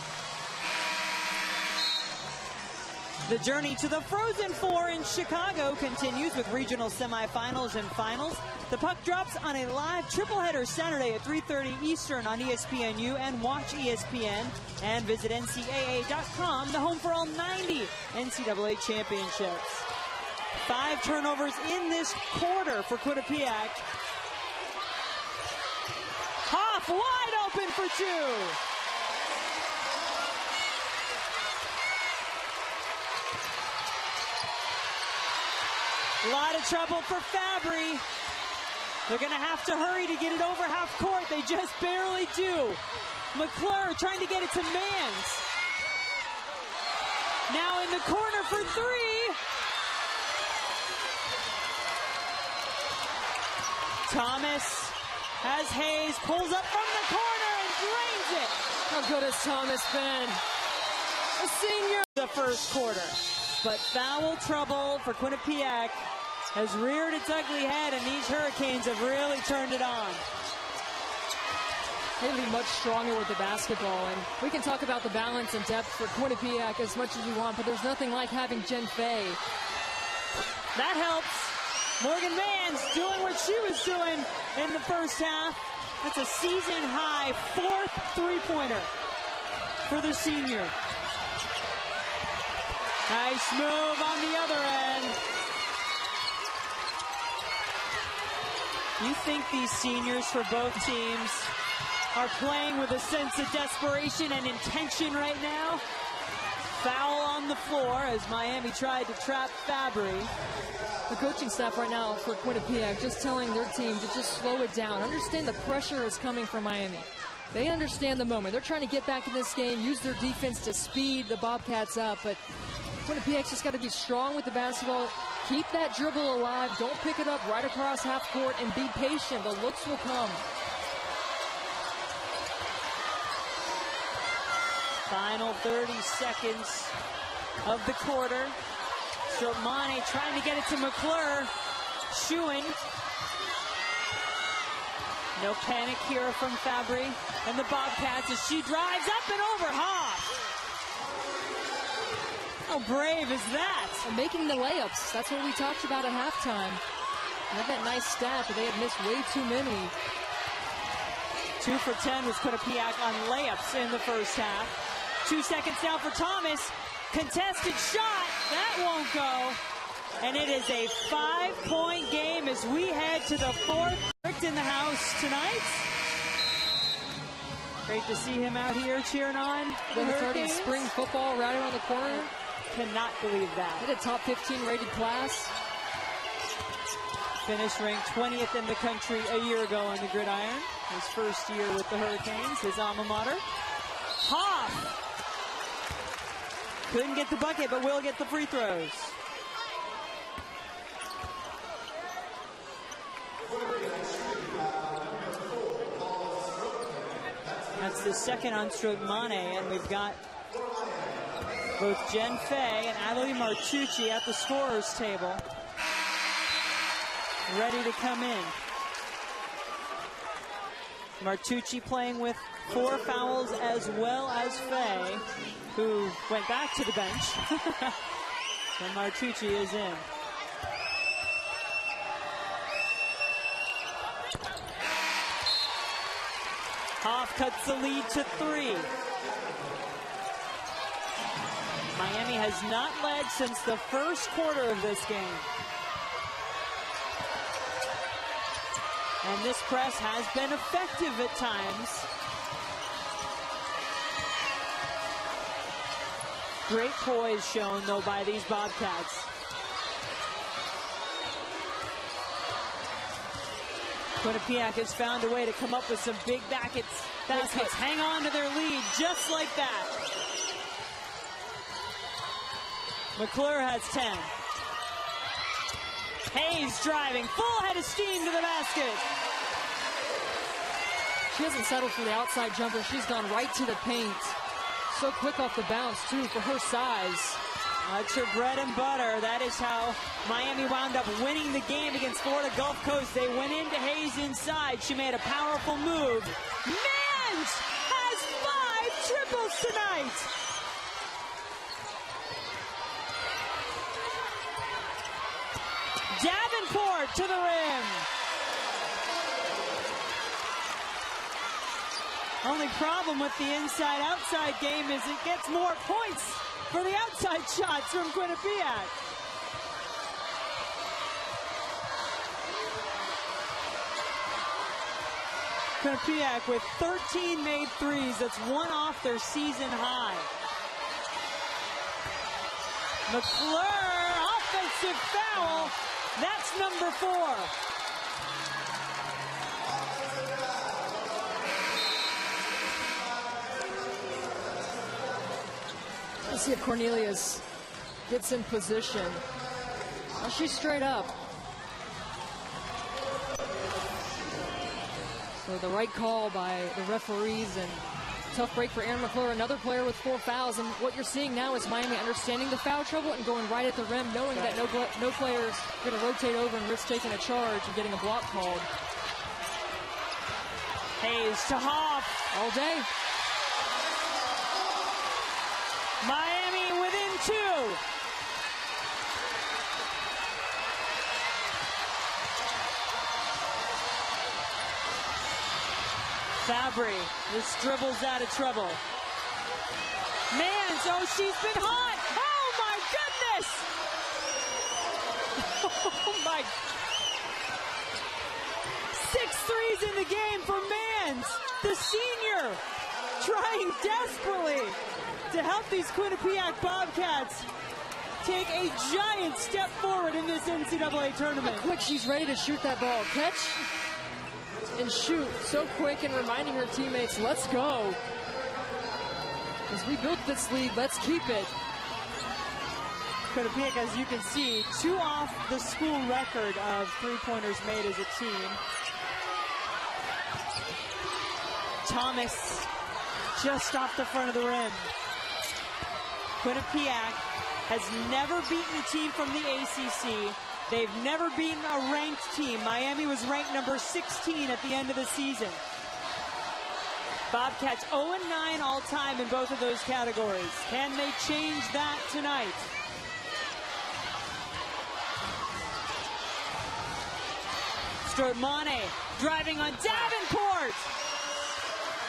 The journey to the Frozen Four in Chicago continues with regional semifinals and finals. The puck drops on a live tripleheader Saturday at 3:30 Eastern on ESPNU and Watch ESPN. And visit NCAA.com, the home for all 90 NCAA championships. 5 turnovers in this quarter for Quinnipiac. Hoff wide open for 2. A lot of trouble for Fabry. They're going to have to hurry to get it over half court. They just barely do. McClure trying to get it to Mans. Now in the corner for 3. Thomas has Hayes, pulls up from the corner and drains it. How good has Thomas been? A senior. The first quarter. But foul trouble for Quinnipiac has reared its ugly head, and these Hurricanes have really turned it on. Haley much stronger with the basketball, and we can talk about the balance and depth for Quinnipiac as much as you want, but there's nothing like having Jen Fay. That helps. Morgan Mans doing what she was doing in the first half. That's a season-high 4th three-pointer for the senior. Nice move on the other end. You think these seniors for both teams are playing with a sense of desperation and intention right now? Foul on the floor as Miami tried to trap Fabry. The coaching staff right now for Quinnipiac just telling their team to just slow it down. Understand the pressure is coming from Miami. They understand the moment. They're trying to get back in this game, use their defense to speed the Bobcats up, but Quinnipiac's just got to be strong with the basketball. Keep that dribble alive. Don't pick it up right across half court and be patient. The looks will come. Final 30 seconds of the quarter. Stromani trying to get it to McClure. Schuin. No panic here from Fabry and the Bobcats as she drives up and over Hoff. How brave is that? And making the layups. That's what we talked about at halftime. They had that nice stat, but they had missed way too many. 2 for 10 was Quinnipiac on layups in the first half. 2 seconds down for Thomas. Contested shot. That won't go. And it is a 5-point game as we head to the 4th. Rick in the house tonight. Great to see him out here cheering on the starting spring football right around the corner. Cannot believe that. Hit a top 15 rated class. Finished ranked 20th in the country a year ago on the gridiron. His first year with the Hurricanes, his alma mater. Hoff! Couldn't get the bucket, but will get the free throws. That's the second on Stromani, and we've got both Jen Fay and Adelaide Martucci at the scorer's table, ready to come in. Martucci playing with 4 fouls as well as Fay, who went back to the bench. And Martucci is in. Hoff cuts the lead to 3. Miami has not led since the first quarter of this game. And this press has been effective at times. Great poise shown, though, by these Bobcats. Quinnipiac has found a way to come up with some big baskets, hang on to their lead just like that. McClure has 10. Hayes driving, full head of steam to the basket. She hasn't settled for the outside jumper. She's gone right to the paint. So quick off the bounce, too, for her size. That's her bread and butter. That is how Miami wound up winning the game against Florida Gulf Coast. They went into Hayes inside. She made a powerful move. Mans has 5 triples tonight. Davenport to the rim. Only problem with the inside-outside game is it gets more points for the outside shots from Quinnipiac. Quinnipiac with 13 made threes. That's 1 off their season high. McClure, offensive foul. That's number 4. Let's see if Cornelius gets in position. Well, she's straight up. So the right call by the referees, and tough break for Aaron McClure, another player with 4 fouls. And what you're seeing now is Miami understanding the foul trouble and going right at the rim, knowing that no players are going to rotate over and risk taking a charge and getting a block called. Hayes to Hoff. All day. Miami within 2. Fabry just dribbles out of trouble. Mans, oh, she's been hot. Oh, my goodness. Oh, my. 6 threes in the game for Mans, the senior, trying desperately to help these Quinnipiac Bobcats take a giant step forward in this NCAA tournament. How quick she's ready to shoot that ball. Catch and shoot so quick, and reminding her teammates, let's go. As we built this lead, let's keep it. Quinnipiac, as you can see, 2 off the school record of three-pointers made as a team. Thomas just off the front of the rim. Quinnipiac has never beaten a team from the ACC. They've never beaten a ranked team. Miami was ranked number 16 at the end of the season. Bobcats 0-9 all time in both of those categories. Can they change that tonight? Stortmane driving on Davenport.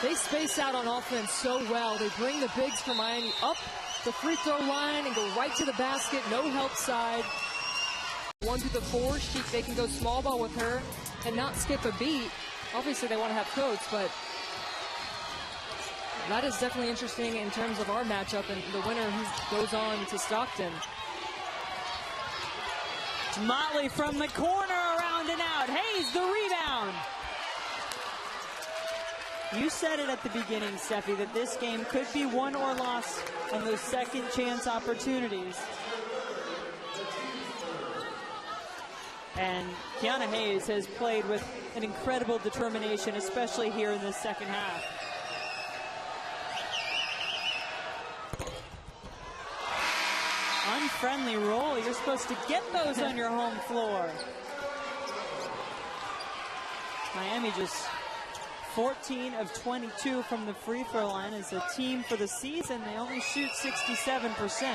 They space out on offense so well. They bring the bigs from Miami up the free throw line and go right to the basket. No help side. 1 through the 4, they can go small ball with her and not skip a beat. Obviously, they want to have coats, but that is definitely interesting in terms of our matchup and the winner who goes on to Stockton. It's Motley from the corner, around and out. Hayes, the rebound. You said it at the beginning, Steffi, that this game could be won or lost on those second chance opportunities. And Kiana Hayes has played with an incredible determination, especially here in the second half. Unfriendly roll. You're supposed to get those on your home floor. Miami just 14 of 22 from the free throw line. As a team for the season, they only shoot 67%.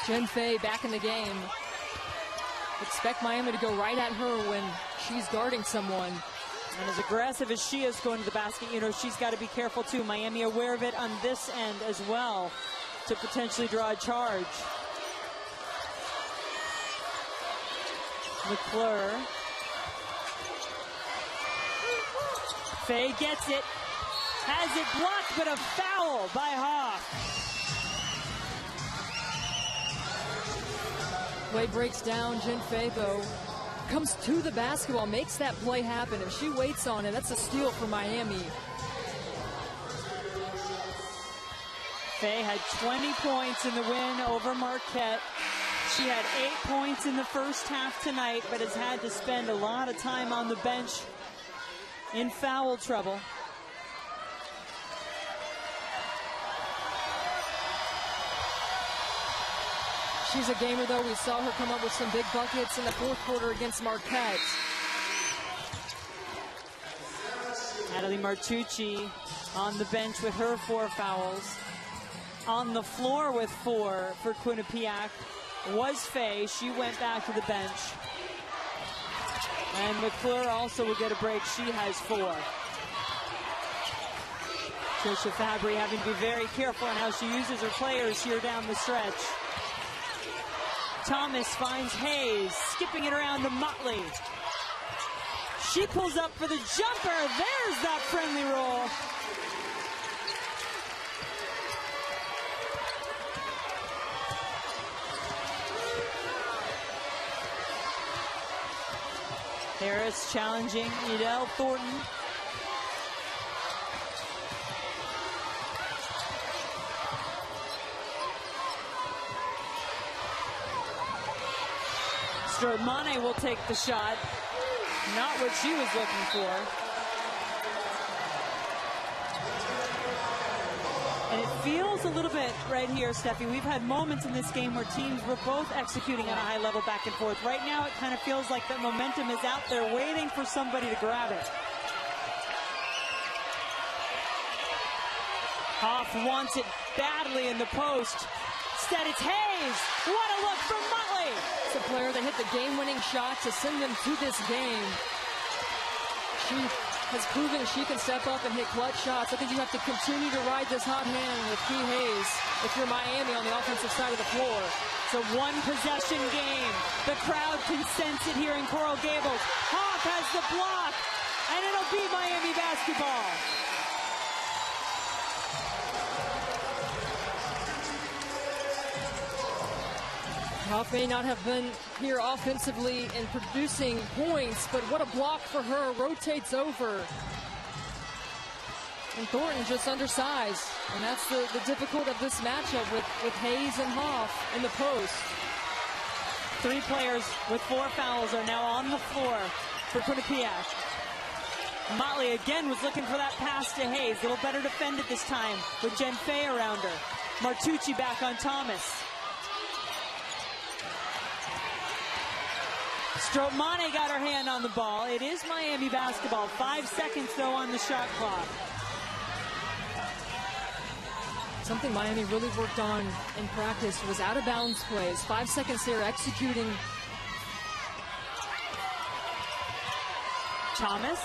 Jen Fay back in the game. Expect Miami to go right at her when she's guarding someone. And as aggressive as she is going to the basket, you know, she's got to be careful too. Miami aware of it on this end as well to potentially draw a charge. McClure. Fay gets it. Has it blocked, but a foul by Hoff. Play breaks down. Jen Fay, though, comes to the basketball, makes that play happen. If she waits on it, that's a steal for Miami. Fay had 20 points in the win over Marquette. She had 8 points in the first half tonight, but has had to spend a lot of time on the bench in foul trouble. She's a gamer, though. We saw her come up with some big buckets in the fourth quarter against Marquette. Natalie Martucci on the bench with her 4 fouls. On the floor with 4 for Quinnipiac was Fay. She went back to the bench. And McClure also will get a break. She has 4. Trisha Fabry having to be very careful on how she uses her players here down the stretch. Thomas finds Hayes, skipping it around to Motley. She pulls up for the jumper. There's that friendly roll. Harris challenging Edel Thornton. Stromane will take the shot. Not what she was looking for. And it feels a little bit right here, Steffi. We've had moments in this game where teams were both executing at a high level back and forth. Right now, it kind of feels like that momentum is out there waiting for somebody to grab it. Hoff wants it badly in the post. Instead, it's Hayes. What a look from Motley. It's a player that hit the game-winning shot to send them to this game. She has proven she can step up and hit clutch shots. I think you have to continue to ride this hot hand with Key Hayes if you're Miami on the offensive side of the floor. It's a one-possession game. The crowd can sense it here in Coral Gables. Hoff has the block, and it'll be Miami basketball. Hoff may not have been here offensively and producing points, but what a block for her. Rotates over. And Thornton just undersized. And that's the difficult of this matchup with Hayes and Hoff in the post. 3 players with 4 fouls are now on the floor for Quinnipiac. Motley again was looking for that pass to Hayes. A little better defended this time with Jen Fay around her. Martucci back on Thomas. Stromane got her hand on the ball. It is Miami basketball. 5 seconds, though, on the shot clock. Something Miami really worked on in practice was out-of-bounds plays. 5 seconds there, executing. Thomas.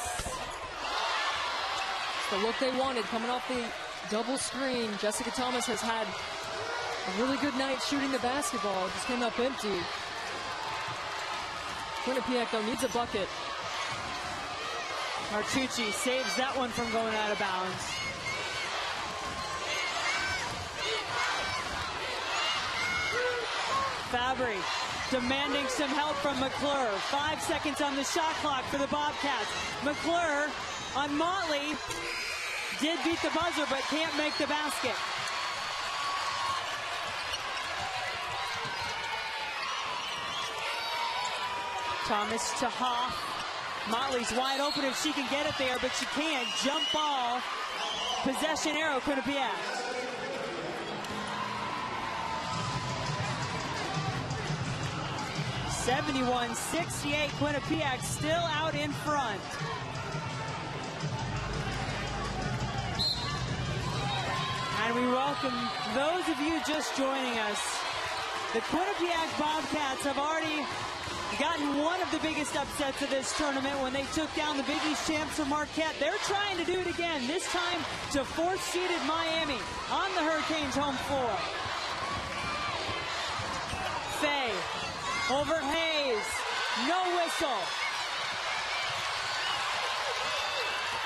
It's the look they wanted, coming off the double screen. Jessica Thomas has had a really good night shooting the basketball. Just came up empty. Quinnipiac, though, needs a bucket. Martucci saves that one from going out of bounds. Fabry demanding some help from McClure. 5 seconds on the shot clock for the Bobcats. McClure on Motley did beat the buzzer, but can't make the basket. Thomas to Hoff. Motley's wide open if she can get it there, but she can't. Jump ball. Possession arrow, Quinnipiac. (71-68). Quinnipiac still out in front. And we welcome those of you just joining us. The Quinnipiac Bobcats have already gotten one of the biggest upsets of this tournament when they took down the Big East champs from Marquette. They're trying to do it again, this time to 4th-seeded Miami on the Hurricanes' home floor. Fay over Hayes. No whistle.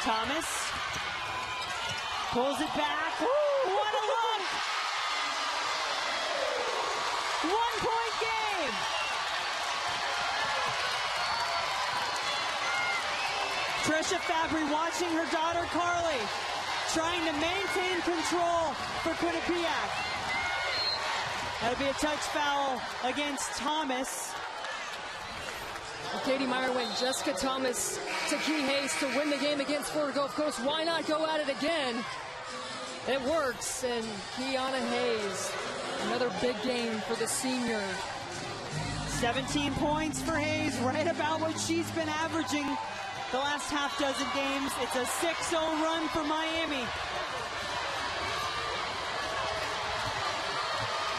Thomas pulls it back. Ooh, what a look! 1-point game. Trisha Fabry watching her daughter Carly, trying to maintain control for Quinnipiac. That'll be a touch foul against Thomas. Katie Meyer went Jessica Thomas to Key Hayes to win the game against Florida Gulf Coast. Why not go at it again? It works, and Kiana Hayes, another big game for the senior. 17 points for Hayes, right about what she's been averaging the last half dozen games. It's a 6-0 run for Miami.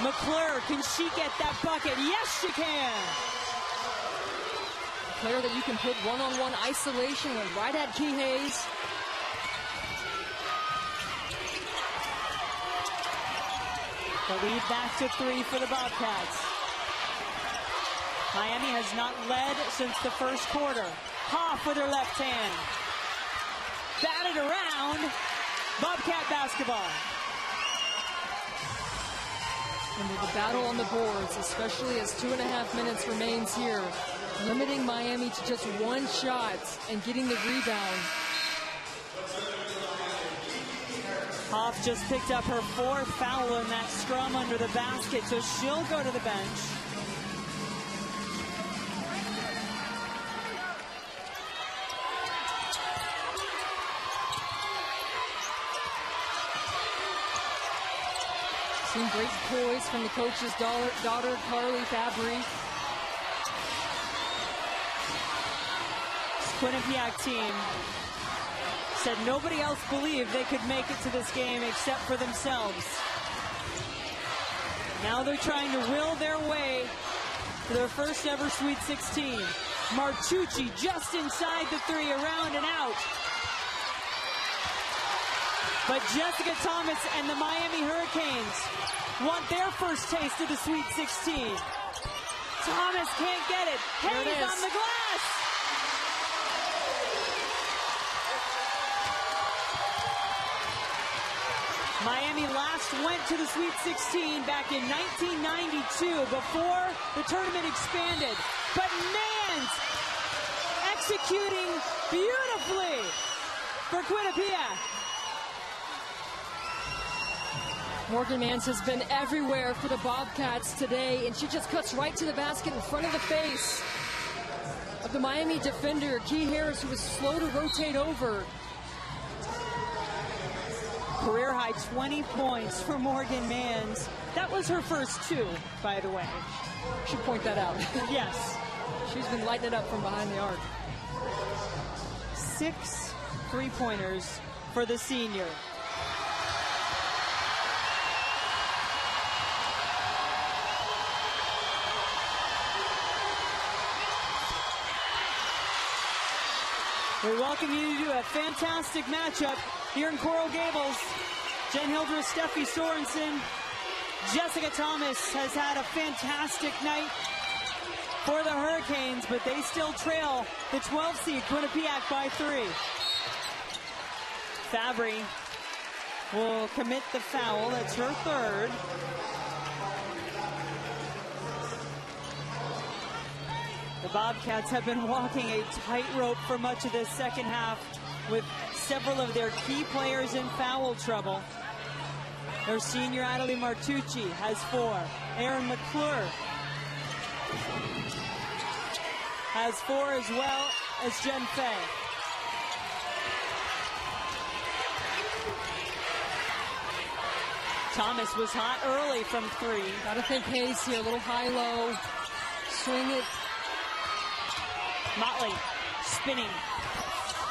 McClure, can she get that bucket? Yes, she can. A player that you can put one-on-one isolation with right at Key Hayes. The lead back to 3 for the Bobcats. Miami has not led since the first quarter. Hoff with her left hand. Batted around. Bobcat basketball. And with the battle on the boards, especially as 2.5 minutes remains here, limiting Miami to just one shot and getting the rebound. Hoff just picked up her 4th foul in that scrum under the basket, so she'll go to the bench. Seen great poise from the coach's daughter, Carly Fabry. This Quinnipiac team said nobody else believed they could make it to this game except for themselves. Now they're trying to will their way to their first ever Sweet 16. Martucci just inside the three, around and out. But Jessica Thomas and the Miami Hurricanes want their first taste of the Sweet 16. Thomas can't get it. Hayes on the glass. Miami last went to the Sweet 16 back in 1992 before the tournament expanded. But Mans executing beautifully for Quinnipiac. Morgan Mans has been everywhere for the Bobcats today, and she just cuts right to the basket in front of the face of the Miami defender, Key Harris, who was slow to rotate over. Career high 20 points for Morgan Mans. That was her first two, by the way. Should point that out. Yes. She's been lighting it up from behind the arc. 6 3-pointers for the senior. We welcome you to a fantastic matchup here in Coral Gables. Jen Hildreth, Steffi Sorensen, Jessica Thomas has had a fantastic night for the Hurricanes, but they still trail the 12 seed Quinnipiac by 3. Fabry will commit the foul. That's her third. The Bobcats have been walking a tightrope for much of this second half with several of their key players in foul trouble. Their senior Adelie Martucci has 4. Erin McClure has 4 as well as Jen Fay. Thomas was hot early from 3. Gotta think Hayes here, a little high-low, swing it. Motley spinning.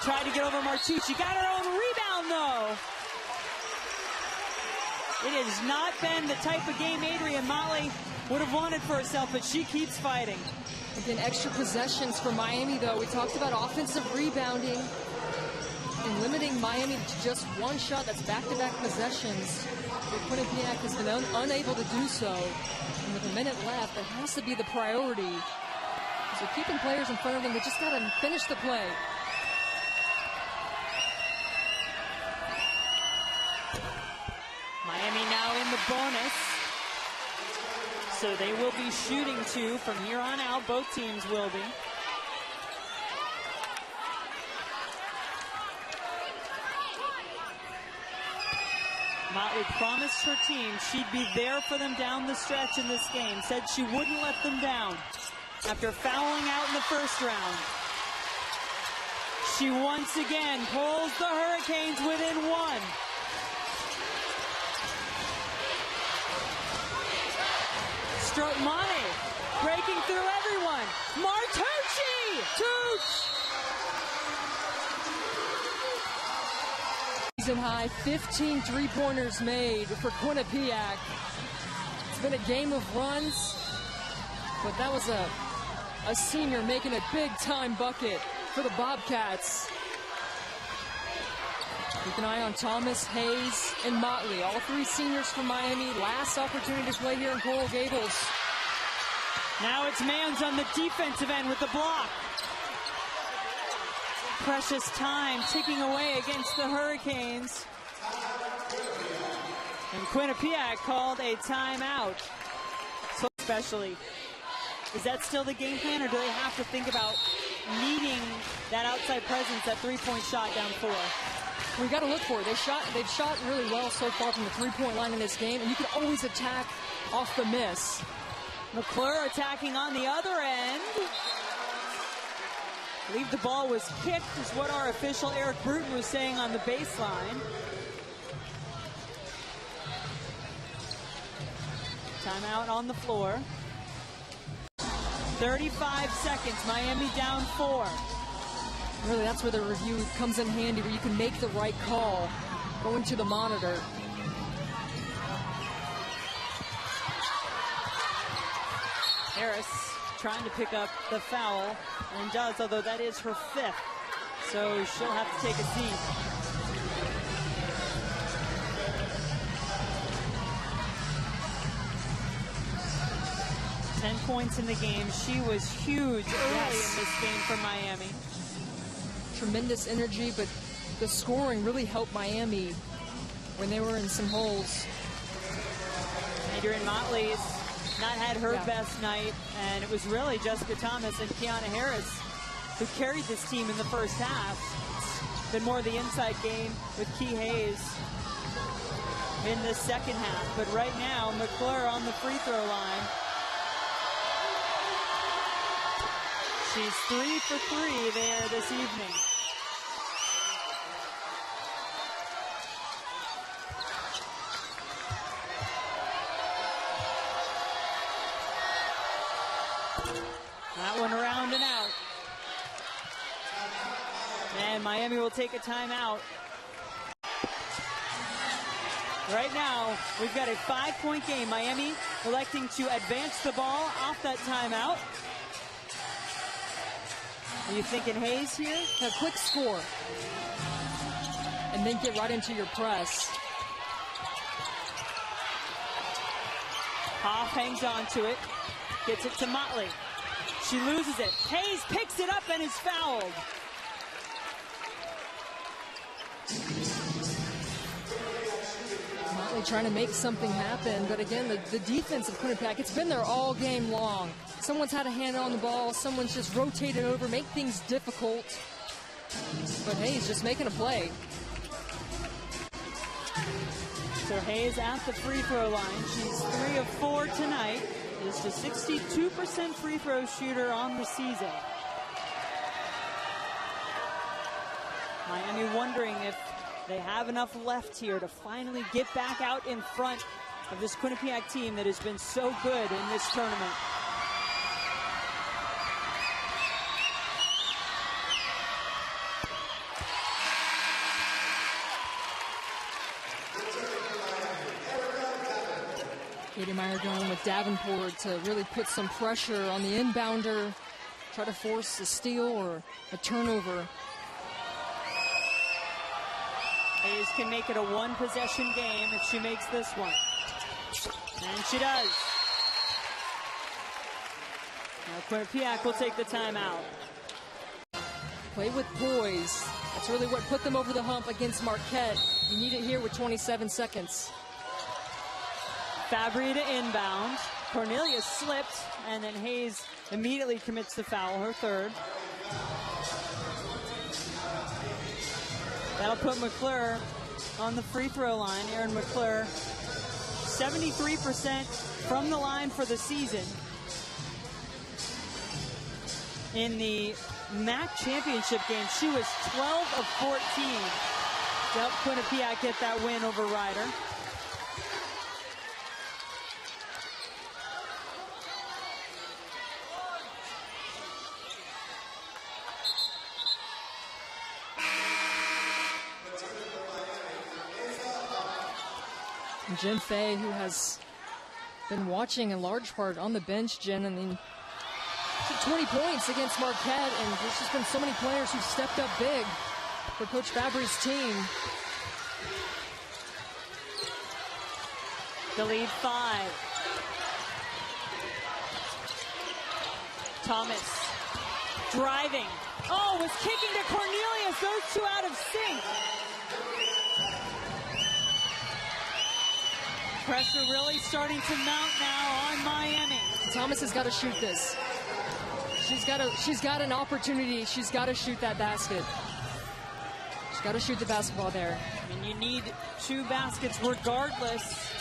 Tried to get over Martucci. Got her own rebound, though. It has not been the type of game Adrienne Motley would have wanted for herself, but she keeps fighting. Again, extra possessions for Miami, though. We talked about offensive rebounding and limiting Miami to just one shot. That's back-to-back possessions. But Quinnipiac has been unable to do so. And with a minute left, that has to be the priority. So keeping players in front of them, they just got to finish the play. Miami now in the bonus. So they will be shooting 2 from here on out. Both teams will be. Motley promised her team she'd be there for them down the stretch in this game. Said she wouldn't let them down. After fouling out in the first round, she once again pulls the Hurricanes within 1. Strotmani breaking through everyone. Martucci! Tooch! Season high, 15 three-pointers made for Quinnipiac. It's been a game of runs, but that was a senior making a big-time bucket for the Bobcats. Keep an eye on Thomas, Hayes, and Motley. All 3 seniors from Miami. Last opportunity to play here in Coral Gables. Now it's Mans on the defensive end with the block. Precious time ticking away against the Hurricanes. And Quinnipiac called a timeout. So especially, is that still the game plan, or do they have to think about needing that outside presence, that three-point shot down 4? We got to look for it. They've shot really well so far from the three-point line in this game, and you can always attack off the miss. McClure attacking on the other end. I believe the ball was kicked, is what our official Eric Bruton was saying on the baseline. Timeout on the floor. 35 seconds. Miami down 4. Really, that's where the review comes in handy, where you can make the right call going to the monitor. Harris trying to pick up the foul, and does, although that is her 5th. So she'll have to take a seat. Ten points in the game. She was huge early in this game for Miami. Tremendous energy, but the scoring really helped Miami when they were in some holes. Adrian Motley's not had her best night, and it was really Jessica Thomas and Kiana Harris who carried this team in the first half. It's been more the inside game with Key Hayes in the second half. But right now, McClure on the free throw line. She's 3 for 3 there this evening. That one around and out. And Miami will take a timeout. Right now, we've got a 5-point game. Miami electing to advance the ball off that timeout. Are you thinking Hayes here? A quick score. And then get right into your press. Hoff hangs on to it. Gets it to Motley. She loses it. Hayes picks it up and is fouled. Motley trying to make something happen, but again, the defense of Quinnipiac, it's been there all game long. Someone's had a hand on the ball, someone's just rotated over, make things difficult. But Hayes just making a play. So Hayes at the free throw line. She's 3 of 4 tonight. Is the 62% free throw shooter on the season. Miami wondering if they have enough left here to finally get back out in front of this Quinnipiac team that has been so good in this tournament. Katie Meyer going with Davenport to really put some pressure on the inbounder, try to force a steal or a turnover. Hayes can make it a 1-possession game if she makes this one. And she does. Now Quinnipiac will take the timeout. Play with poise. That's really what put them over the hump against Marquette. You need it here with 27 seconds. Fabry to inbound. Cornelius slipped, and then Hayes immediately commits the foul, her 3rd. That'll put McClure on the free throw line. Erin McClure, 73% from the line for the season. In the MAC championship game, she was 12 of 14 to help Quinnipiac get that win over Ryder. Jen Fay, who has been watching in large part on the bench, Jen, I mean, 20 points against Marquette, and there's just been so many players who've stepped up big for Coach Fabry's team. The lead 5. Thomas driving. Oh, was kicking to Cornelius. Those two out of sync. Pressure really starting to mount now on Miami. Thomas has got to shoot this. She's got an opportunity. She's got to shoot that basket. She's got to shoot the basketball there. I mean, you need 2 baskets regardless.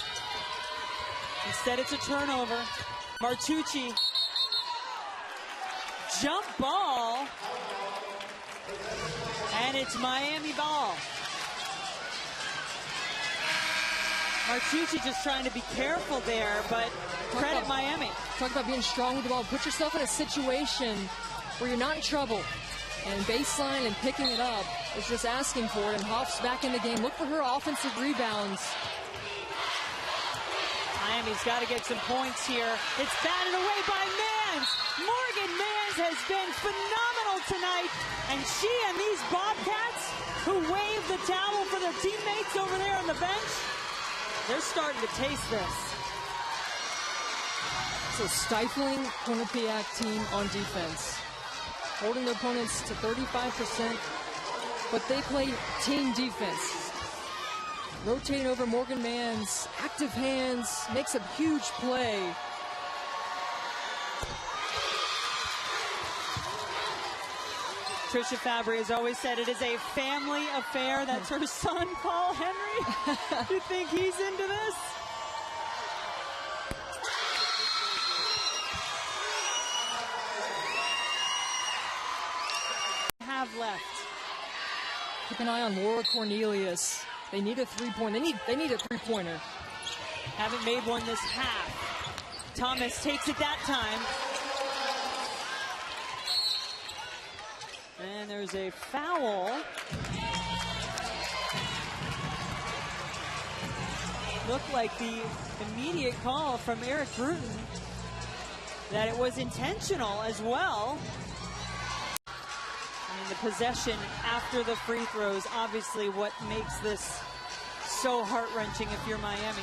Instead, it's a turnover. Martucci. Jump ball. And it's Miami ball. Martucci just trying to be careful there, but credit Miami. Talk about being strong with the ball. Put yourself in a situation where you're not in trouble. And baseline and picking it up is just asking for it. And Hoff's back in the game. Look for her offensive rebounds. Miami's got to get some points here. It's batted away by Mans. Morgan Mans has been phenomenal tonight. And she and these Bobcats who wave the towel for their teammates over there on the bench, they're starting to taste this. So stifling Quinnipiac team on defense. Holding their opponents to 35%, but they play team defense. Rotating over Morgan Mans, active hands, makes a huge play. Trisha Fabry has always said it is a family affair. That's her son, Paul Henry. You think he's into this? Have left. Keep an eye on Laura Cornelius. They need a three-point. They need a three-pointer. Haven't made one this half. Thomas takes it that time. And there's a foul. Looked like the immediate call from Eric Bruton that it was intentional as well. And the possession after the free throws, obviously what makes this so heart-wrenching if you're Miami.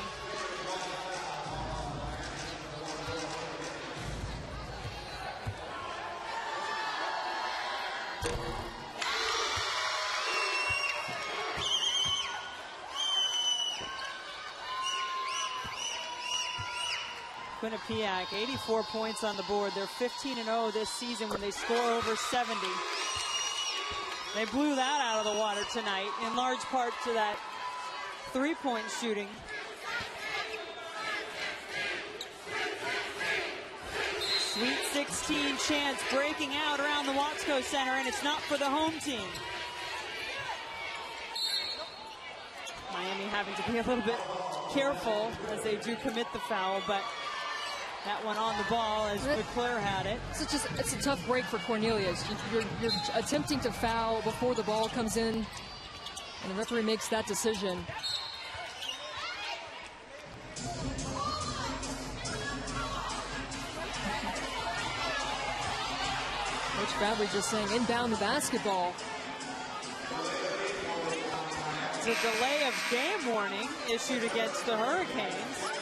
Quinnipiac, 84 points on the board. They're 15-0 this season when they score over 70. They blew that out of the water tonight, in large part to that three-point shooting. Sweet 16 chance breaking out around the Watsco Center, and it's not for the home team. Miami having to be a little bit careful as they do commit the foul, but that one on the ball as McClure had it. It's a tough break for Cornelius. You're attempting to foul before the ball comes in, and the referee makes that decision. Coach Fabry just saying inbound the basketball. It's a delay of game warning issued against the Hurricanes.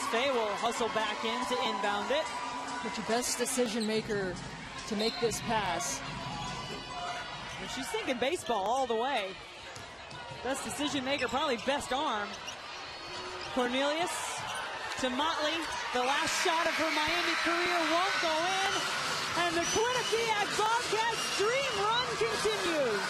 Faye will hustle back in to inbound it. But your best decision maker to make this pass. And she's thinking baseball all the way. Best decision maker, probably best arm. Cornelius to Motley. The last shot of her Miami career won't go in. And the Quinnipiac Bobcats' dream run continues.